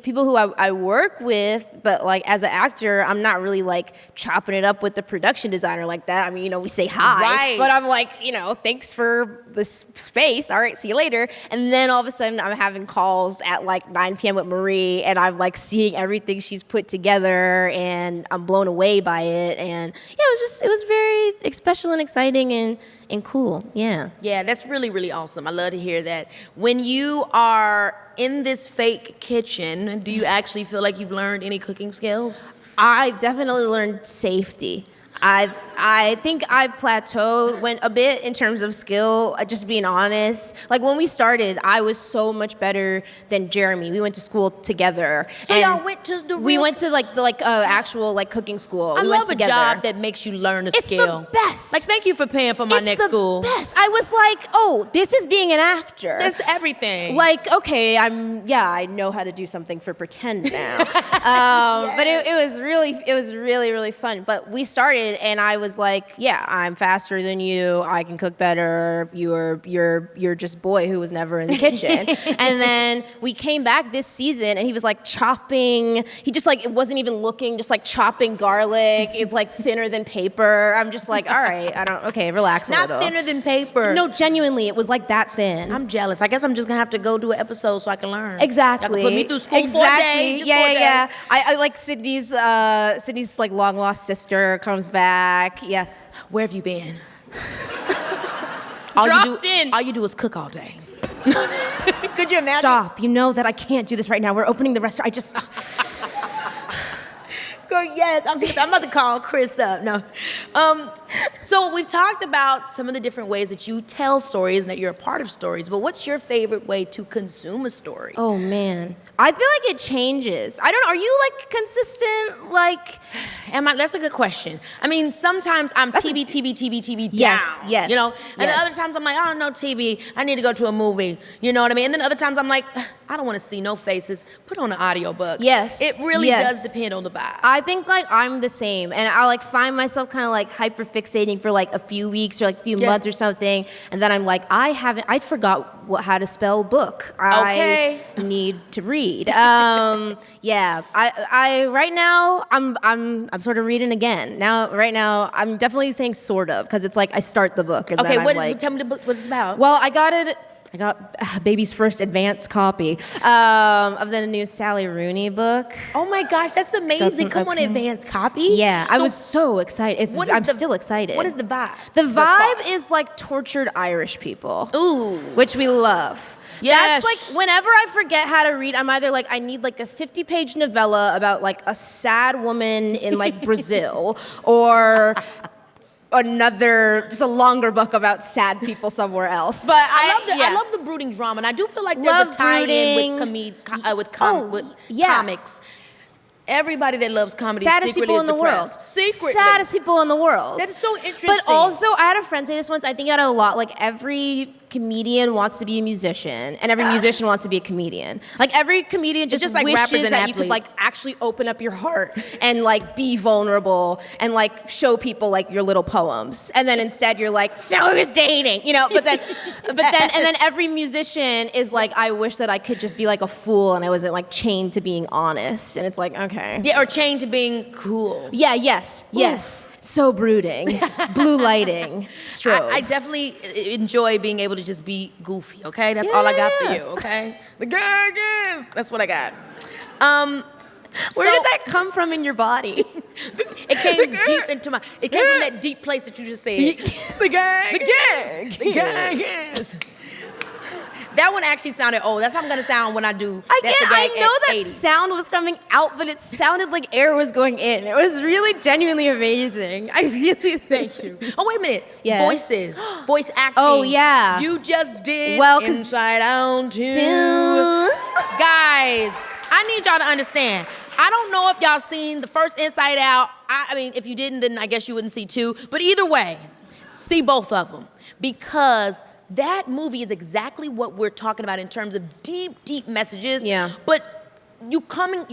people who I work with, but like as an actor, I'm not really like chopping it up with the production designer like that. I mean, you know, we say hi, but I'm like, you know, thanks for this space. All right, see you later. And then all of a sudden I'm having calls at like 9 p.m. with Marie and I'm like seeing everything she's put together and I'm blown away by it. And yeah, it was very special and exciting and cool. Yeah. Yeah, that's really awesome. I love to hear that. When you are in this fake kitchen, do you actually feel like you've learned any cooking skills? I definitely learned safety. I think I plateaued, went a bit in terms of skill, just being honest. Like when we started, I was so much better than Jeremy. We went to school together. So y'all went to we went to like the actual like cooking school. I we love went together. a job that makes you learn a skill. It's the best. Like thank you for paying for my next school. Best. I was like, oh, this is being an actor. It's everything. Like, okay, I know how to do something for pretend now. But it was really fun. But we started and I was like, yeah, I'm faster than you. I can cook better. You're just boy who was never in the kitchen. And then we came back this season and he was like chopping. He just like, it wasn't even looking, just like chopping garlic. It's like thinner than paper. I'm just like, all right, relax a little. Not thinner than paper. No, genuinely, it was like that thin. I'm jealous. I guess I'm just gonna have to go do an episode so I can learn. Exactly. Y'all can put me through school for a day. Yeah. I like Sydney's like long lost sister comes back. Yeah. Where have you been? All you do is cook all day. Could you imagine? Stop. You know that I can't do this right now. We're opening the restaurant. I just... Girl, yes. I'm about to call Chris up. No. So we've talked about some of the different ways that you tell stories and that you're a part of stories, but what's your favorite way to consume a story? Oh man, I feel like it changes. I don't know. Are you like consistent? Like, That's a good question. I mean, sometimes I'm TV down. Yes. You know, and then yes. other times I'm like, oh, no TV. I need to go to a movie. You know what I mean? And then other times I'm like, I don't want to see no faces. Put on an audiobook. Yes. It really does depend on the vibe. I think like I'm the same, and I like find myself kind of like hyper fixating for like a few weeks or like a few months or something, and then I'm like, I forgot how to spell book. I need to read. I right now I'm sort of reading again. Right now I'm definitely saying sort of, because it's like I start the book and then I'm like, tell me the book, what it's about. Well, I got baby's first advance copy of the new Sally Rooney book. Oh my gosh, that's amazing. Come on, advanced copy? Yeah, I was so excited. I'm still excited. What is the vibe? The vibe is like tortured Irish people. Ooh. Which we love. Yes. That's like, whenever I forget how to read, I'm either like, I need like a 50-page novella about like a sad woman in like Brazil, or just a longer book about sad people somewhere else. But I love the brooding drama, and I do feel like there's a tie-in with comics. Everybody that loves comedy saddest secretly people is in the depressed. world. Secretly. Saddest people in the world. That's so interesting. But also, I had a friend say this once, I think I had a lot, like every comedian wants to be a musician, and every musician wants to be a comedian. Like every comedian just like rappers wishes and that you could like athletes. actually open up your heart and like be vulnerable and like show people like your little poems. And then instead you're like, so who's dating? You know, and then every musician is like, I wish that I could just be like a fool and I wasn't like chained to being honest. And it's like, okay. Yeah, or chained to being cool. Yeah, yes. So brooding, blue lighting, strobe. I definitely enjoy being able to just be goofy, okay? That's all I got for you, okay? The gag is. That's what I got. Where did that come from in your body? It came deep into my, it came from that deep place that you just said. The gag is. The gag is. That one actually sounded old. That's how I'm gonna sound when I do. I know that sound was coming out, but it sounded like air was going in. It was really genuinely amazing. I really thank you. Oh, wait a minute. Yes. Voices. Voice acting. Oh, yeah. You just did Inside Out 2. Guys, I need y'all to understand. I don't know if y'all seen the first Inside Out. I mean, if you didn't, then I guess you wouldn't see 2. But either way, see both of them. Because that movie is exactly what we're talking about in terms of deep, deep messages. Yeah. But you're coming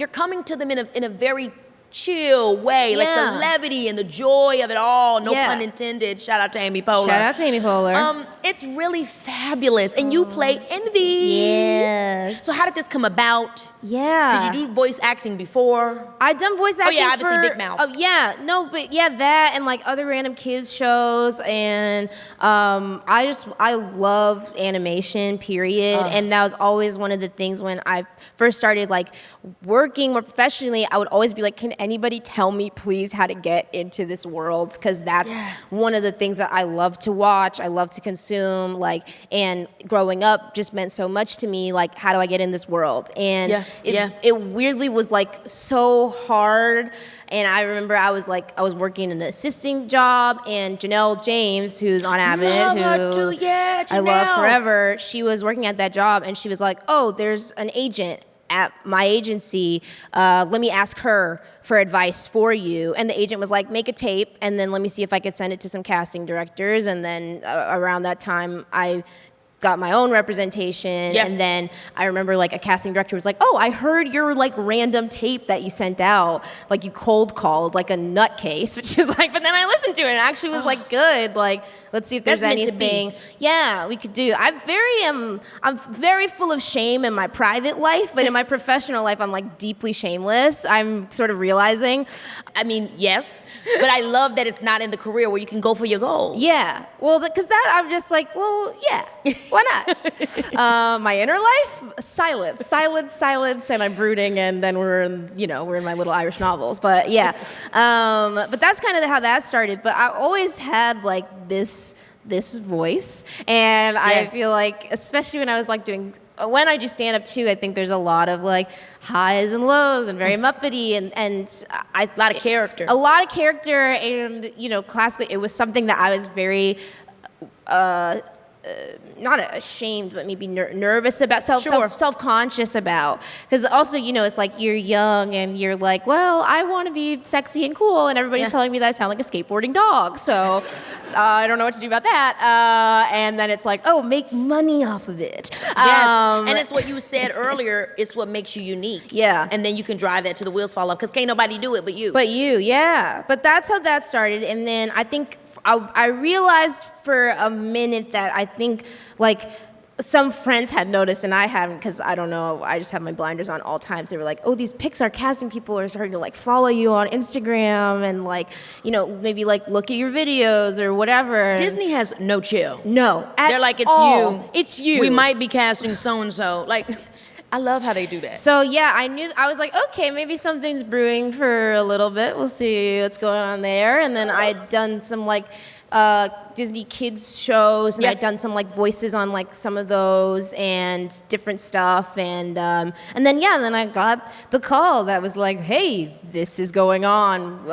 to them in a very chill way, like the levity and the joy of it all. No pun intended. Shout out to Amy Poehler. Shout out to Amy Poehler. It's really fabulous, and you play Envy. Yes. So how did this come about? Yeah. Did you do voice acting before? I've done voice acting. Oh yeah, obviously Big Mouth. That and like other random kids shows, and I love animation. Period. And that was always one of the things when I first started like working more professionally. I would always be like, can anybody tell me please how to get into this world? Because that's one of the things that I love to watch. I love to consume. Like, and growing up just meant so much to me. Like, how do I get in this world? And it weirdly was like so hard. And I remember I was working an assisting job, and Janelle James, who's on Abbott, I love forever, she was working at that job, and she was like, oh, there's an agent at my agency, let me ask her for advice for you. And the agent was like, make a tape, and then let me see if I could send it to some casting directors. And then around that time, I got my own representation. And then I remember like a casting director was like, oh, I heard your like random tape that you sent out, like you cold called like a nutcase, which is like, but then I listened to it and it actually was like good. Like, let's see if there's anything. Yeah, we could do. I'm very full of shame in my private life, but in my professional life, I'm like deeply shameless. I'm sort of realizing. I mean, yes, but I love that it's not in the career where you can go for your goals. Yeah, well, because that I'm just like, well, yeah, why not? My inner life, silence, and I'm brooding, and then we're in my little Irish novels. But yeah, but that's kind of how that started. But I always had like this voice, and I feel like, especially when I was like doing when I do stand up too, I think there's a lot of like highs and lows and very Muppety and a lot of character. A lot of character, and classically, it was something that I was very not ashamed, but maybe nervous about, self-conscious about. Because also, it's like you're young and you're like, well, I want to be sexy and cool, and everybody's telling me that I sound like a skateboarding dog. So I don't know what to do about that. And then it's like, oh, make money off of it. Yes, and it's what you said earlier. It's what makes you unique. Yeah. And then you can drive that to the wheels fall off because can't nobody do it but you. But you, yeah. But that's how that started. And then I think I realized for a minute that I think like some friends had noticed and I haven't, because I don't know, I just have my blinders on all times. They were like, oh, these Pixar casting people are starting to like follow you on Instagram and like, maybe like look at your videos or whatever. Disney has no chill. No. They're like, it's all. you. It's you. We might be casting so-and-so. Like, I love how they do that. So yeah, I was like, okay, maybe something's brewing for a little bit. We'll see what's going on there. And then I'd done some like Disney kids shows, and I'd done some like voices on like some of those and different stuff, and then I got the call that was like, hey, this is going on.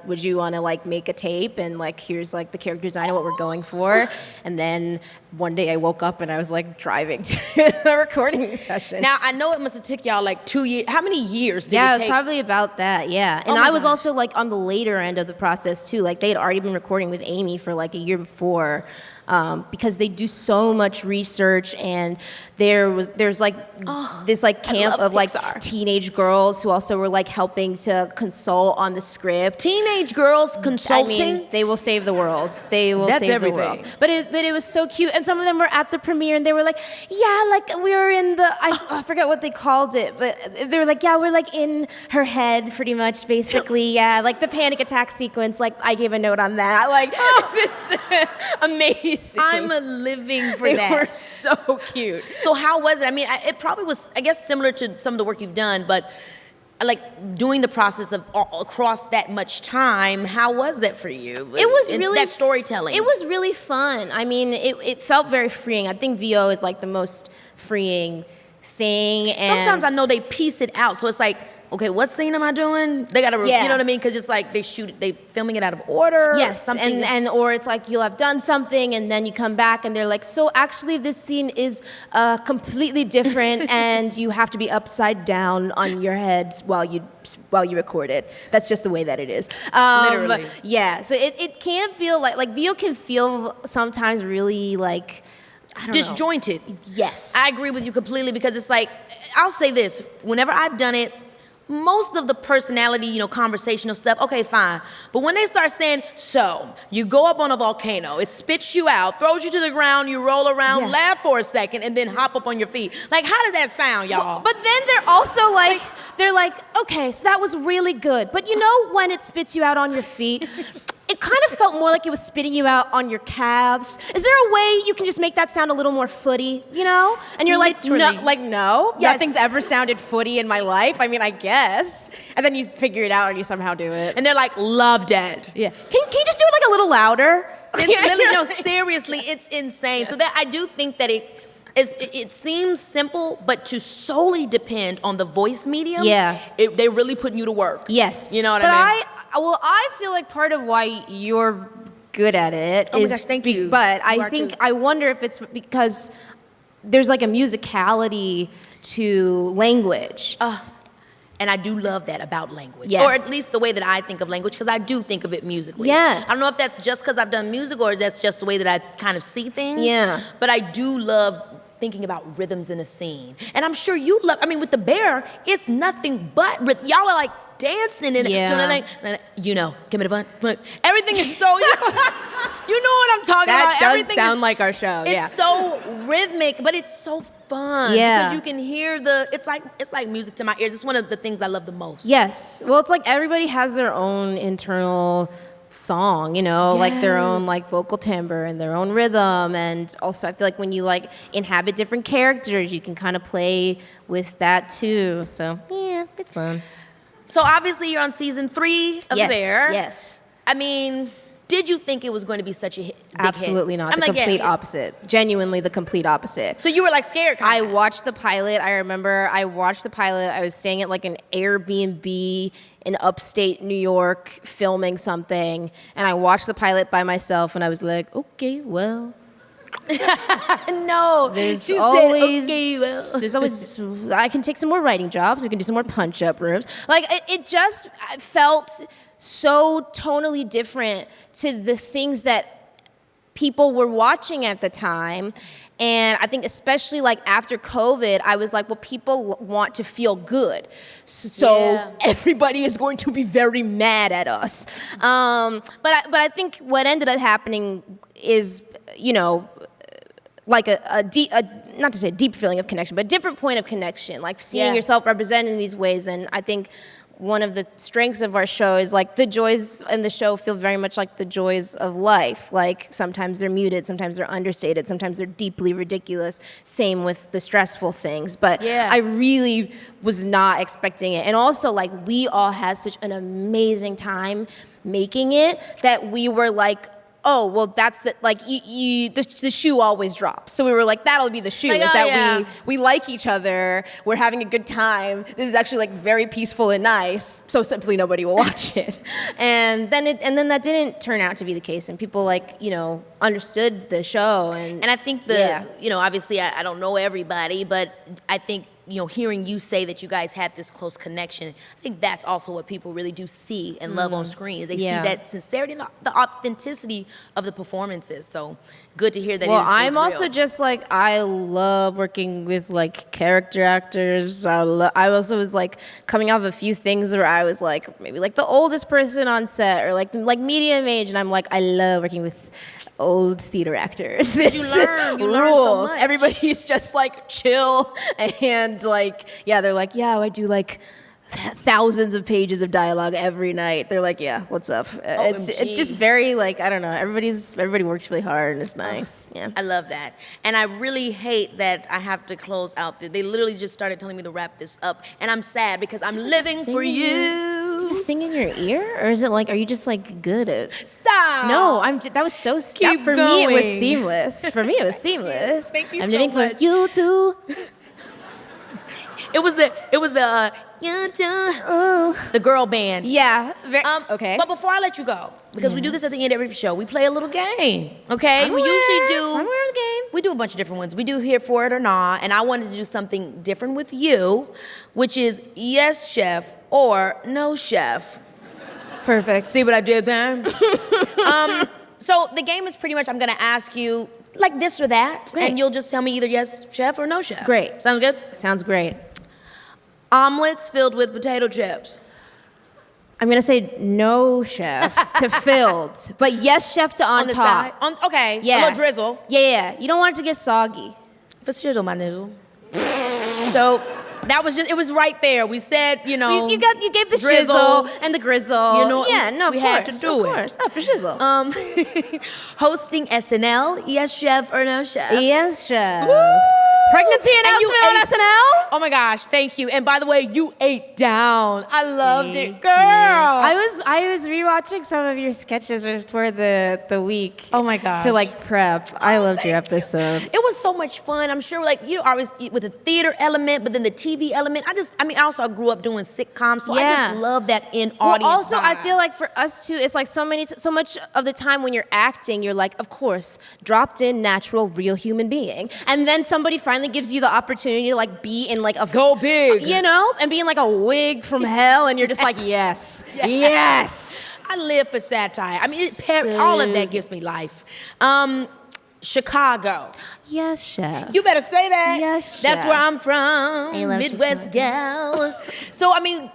Would you want to like make a tape, and like here's like the character design of what we're going for. And then one day I woke up and I was like driving to the recording session. Now I know it must have took y'all like 2 years. How many years did it take? Yeah, it's probably about that. Yeah, and I was also like on the later end of the process too. Like they had already been recording with Amy for like a year before, because they do so much research, and there's like this like camp of like teenage girls who also were like helping to consult on the script. Teenage girls consulting? I mean, they will save the world. They will That's save everything. the world. But it was so cute, and some of them were at the premiere, and they were like, yeah, like we were in the I forget what they called it, but they were like, yeah, we're like in her head pretty much, basically. Yeah, like the panic attack sequence. Like I gave a note on that. Like just amazing. I'm living for they that. They were so cute. So how was it? I mean, it probably was, I guess, similar to some of the work you've done, but like doing the process of across that much time, how was that for you? It was really that storytelling. It was really fun. I mean, it felt very freeing. I think VO is like the most freeing thing. And sometimes I know they piece it out, so it's like, okay, what scene am I doing? They gotta, you know what I mean? Because it's like they filming it out of order. Yes, something. and or it's like you'll have done something and then you come back and they're like, so actually this scene is completely different and you have to be upside down on your head while you record it. That's just the way that it is. Literally. Yeah, so it can feel like VO can feel sometimes really like, disjointed. Yes. I agree with you completely, because it's like, I'll say this, whenever I've done it, most of the personality, conversational stuff, okay, fine. But when they start saying, so, you go up on a volcano, it spits you out, throws you to the ground, you roll around, laugh for a second, and then hop up on your feet. Like, how does that sound, y'all? But then they're also like, okay, so that was really good. But when it spits you out on your feet, it kind of felt more like it was spitting you out on your calves. Is there a way you can just make that sound a little more footy, And you're like, no, Yes. Nothing's ever sounded footy in my life. I mean, I guess. And then you figure it out and you somehow do it. And they're like, love that. Yeah. Can you just do it like a little louder? It's really, no, seriously, it's insane. Yes. So that I do think that it seems simple, but to solely depend on the voice medium, they're really putting you to work. Yes. You know what I mean? I feel like part of why you're good at it is, my gosh, thank you. But I wonder if it's because there's like a musicality to language. And I do love that about language. Yes. Or at least the way that I think of language, because I do think of it musically. Yes. I don't know if that's just because I've done music or that's just the way that I kind of see things. Yeah. But I do love thinking about rhythms in a scene. And I'm sure you love, with the bear, it's nothing but, y'all are like dancing and give me the fun. Everything is so, you know what I'm talking about. That does sound like our show, It's so rhythmic, but it's so fun. Yeah. Because you can hear it's like music to my ears. It's one of the things I love the most. Yes. Well, it's like everybody has their own internal song, like their own like vocal timbre and their own rhythm. And also I feel like when you like inhabit different characters, you can kind of play with that too. So yeah, it's fun. So obviously you're on season 3 of The Bear. Yes. I mean, Did you think it was going to be such a big hit? Absolutely not. The complete opposite. Genuinely the complete opposite. So you were like scared? I watched the pilot. I remember I watched the pilot. I was staying at like an Airbnb in upstate New York filming something. And I watched the pilot by myself and I was like, okay, well. No. There's always, I can take some more writing jobs. We can do some more punch-up rooms. Like, it just felt so tonally different to the things that people were watching at the time. And I think especially like after COVID, I was like, well, people want to feel good. So everybody is going to be very mad at us. But I think what ended up happening is, you know, like a deep, not to say a deep feeling of connection, but a different point of connection, like seeing yourself represented in these ways. And I think one of the strengths of our show is like the joys in the show feel very much like the joys of life. Like sometimes they're muted, sometimes they're understated, sometimes they're deeply ridiculous. Same with the stressful things. But I really was not expecting it. And also like we all had such an amazing time making it that we were like, oh, well, that's the, like, the shoe always drops. So we were like, that'll be the shoe, like, is that we like each other, we're having a good time, this is actually, like, very peaceful and nice, so simply nobody will watch it. And then that didn't turn out to be the case, and people, like, you know, understood the show. And I think you know, obviously, I don't know everybody, but I think, you know, hearing you say that you guys had this close connection, I think that's also what people really do see and love on screen, is they see that sincerity and the authenticity of the performances. So good to hear that. Well, I'm real. Also just like, I love working with like character actors. I also was like coming off a few things where I was like maybe like the oldest person on set or like medium age, and I'm like, I love working with old theater actors. This you learn rules. So much. Everybody's just like chill and like, they're like, I do like thousands of pages of dialogue every night. They're like, what's up? It's just very like, I don't know, everybody works really hard and it's nice. I love that. And I really hate that I have to close out. They literally just started telling me to wrap this up, and I'm sad because I'm living for you. You have a thing in your ear, or is it like, are you just like good at? Stop. No, that was so. Keep for going. me, it was seamless. For me, it was seamless. Thank you I'm so living much. for you too. It was the the girl band. Yeah. Okay. But before I let you go, because we do this at the end of every show, we play a little game. Okay. I'm aware of the game. We do a bunch of different ones. We do Here For It or Not, and I wanted to do something different with you, which is yes, chef, or no, chef. Perfect. See what I did there? So the game is pretty much, I'm gonna ask you like this or that, and you'll just tell me either yes, chef, or no, chef. Great. Sounds good? Sounds great. Omelets filled with potato chips. I'm gonna say no, chef, to filled, but yes, chef to on the top. side? Okay. Yeah. A little drizzle. Yeah. You don't want it to get soggy. For shizzle, my nizzle. So that was just, it was right there. We said, you know. You gave the drizzle shizzle and the grizzle. You know, yeah, no, we of had course, to do of it. course. Oh, for shizzle. Hosting SNL, yes, chef, or no, chef? Yes, chef. Woo! Pregnancy announcement on SNL? Oh my gosh, thank you. And by the way, you ate down. I loved it, girl. I was rewatching some of your sketches for the week. Oh my gosh. To like prep. I loved your episode. It was so much fun. I'm sure, like, you know, I was with the theater element, but then the TV element. I also grew up doing sitcoms, so I just love that in audience. Well, also, vibe. I feel like for us too, it's like so much of the time when you're acting, you're like, of course, dropped in, natural, real human being, and then somebody finally gives you the opportunity to like be in like a go big, you know, and be in like a wig from hell, and you're just like, yes. I live for satire. I mean, all of that gives me life. Chicago. Yes, chef. You better say that. Yes, That's chef. where I'm from. I love Midwest Chicago. gal. So, I mean,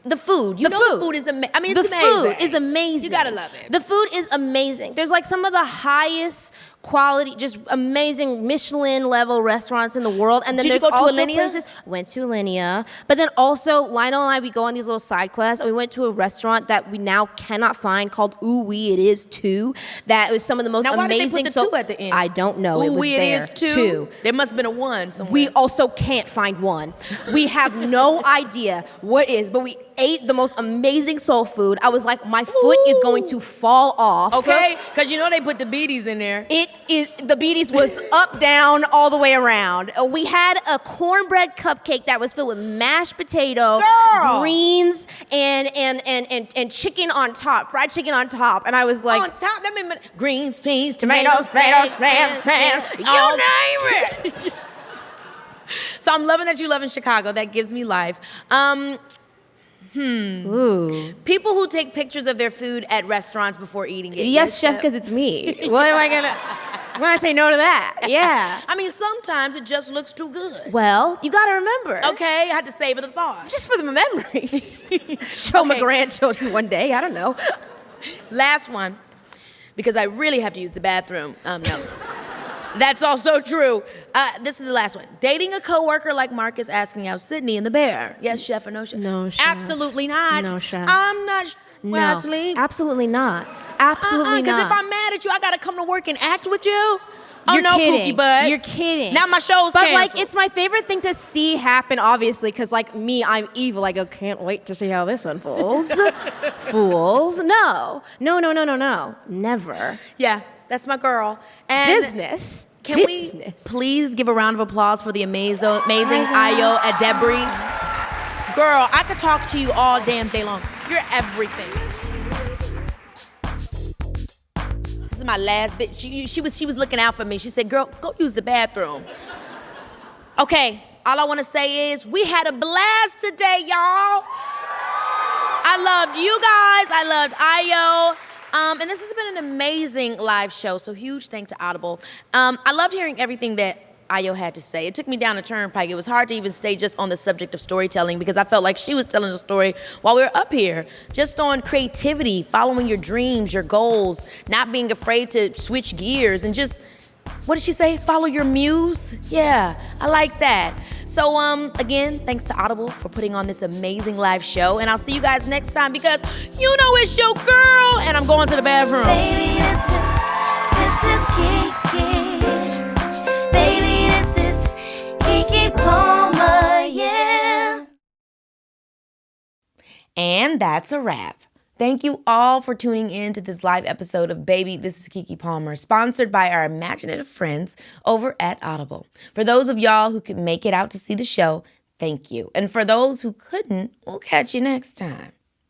the food. The food is amazing. I mean, it's amazing. The food is amazing. You gotta love it. The food is amazing. There's like some of the highest quality, just amazing Michelin level restaurants in the world. And then Did you there's go to also Alinea? places. Went to Alinea. But then also Lionel and I, we go on these little side quests. And we went to a restaurant that we now cannot find called Ooh Wee It Is Too. That was some of the most now, why amazing. Did they put the two at the end? I don't know. Ooh, it was Wee there. It Is Two. There must have been a one somewhere. We also can't find one. We have no idea what is, but we ate the most amazing soul food. I was like, my foot is going to fall off. Okay, because you know they put the beaties in there. The beaties was up, down, all the way around. We had a cornbread cupcake that was filled with mashed potato, greens, and chicken on top, fried chicken on top. And I was like, on top, that means greens, peas, tomatoes, tomatoes, spam, you name it. So I'm loving that you live in Chicago. That gives me life. Ooh. People who take pictures of their food at restaurants before eating it. Yes, chef, because it's me. What am I gonna? When I say no to that, yeah. I mean, sometimes it just looks too good. Well, you gotta remember. Okay, I had to savor the thought. Just for the memories. Show my grandchildren one day. I don't know. Last one, because I really have to use the bathroom. No. That's also true. This is the last one. Dating a coworker like Marcus asking out Sydney and the bear. Yes, chef or no chef? No, chef. Absolutely not. No, chef. I'm not, Wesley. Absolutely not. Absolutely not. Because if I'm mad at you, I gotta come to work and act with you. Oh, You're no, kidding. Pookie Bud. You're kidding. Now my show's But canceled. like, it's my favorite thing to see happen, obviously, because like me, I'm evil. I go, can't wait to see how this unfolds. Fools. No. Never. Yeah, that's my girl. And Business. Can we please give a round of applause for the amazing Ayo Edebiri? Girl, I could talk to you all damn day long. You're everything. This is my last bit. She was looking out for me. She said, girl, go use the bathroom. Okay, all I want to say is we had a blast today, y'all. I loved you guys. I loved Ayo. And this has been an amazing live show, so huge thanks to Audible. I loved hearing everything that Ayo had to say. It took me down a turnpike. It was hard to even stay just on the subject of storytelling because I felt like she was telling a story while we were up here. Just on creativity, following your dreams, your goals, not being afraid to switch gears, and just, what did she say? Follow your muse? Yeah, I like that. So again, thanks to Audible for putting on this amazing live show. And I'll see you guys next time because you know it's your girl and I'm going to the bathroom. Baby, this is Keke. Baby, this is Keke Palmer, yeah. And that's a wrap. Thank you all for tuning in to this live episode of Baby, This is Keke Palmer, sponsored by our imaginative friends over at Audible. For those of y'all who could make it out to see the show, thank you. And for those who couldn't, we'll catch you next time.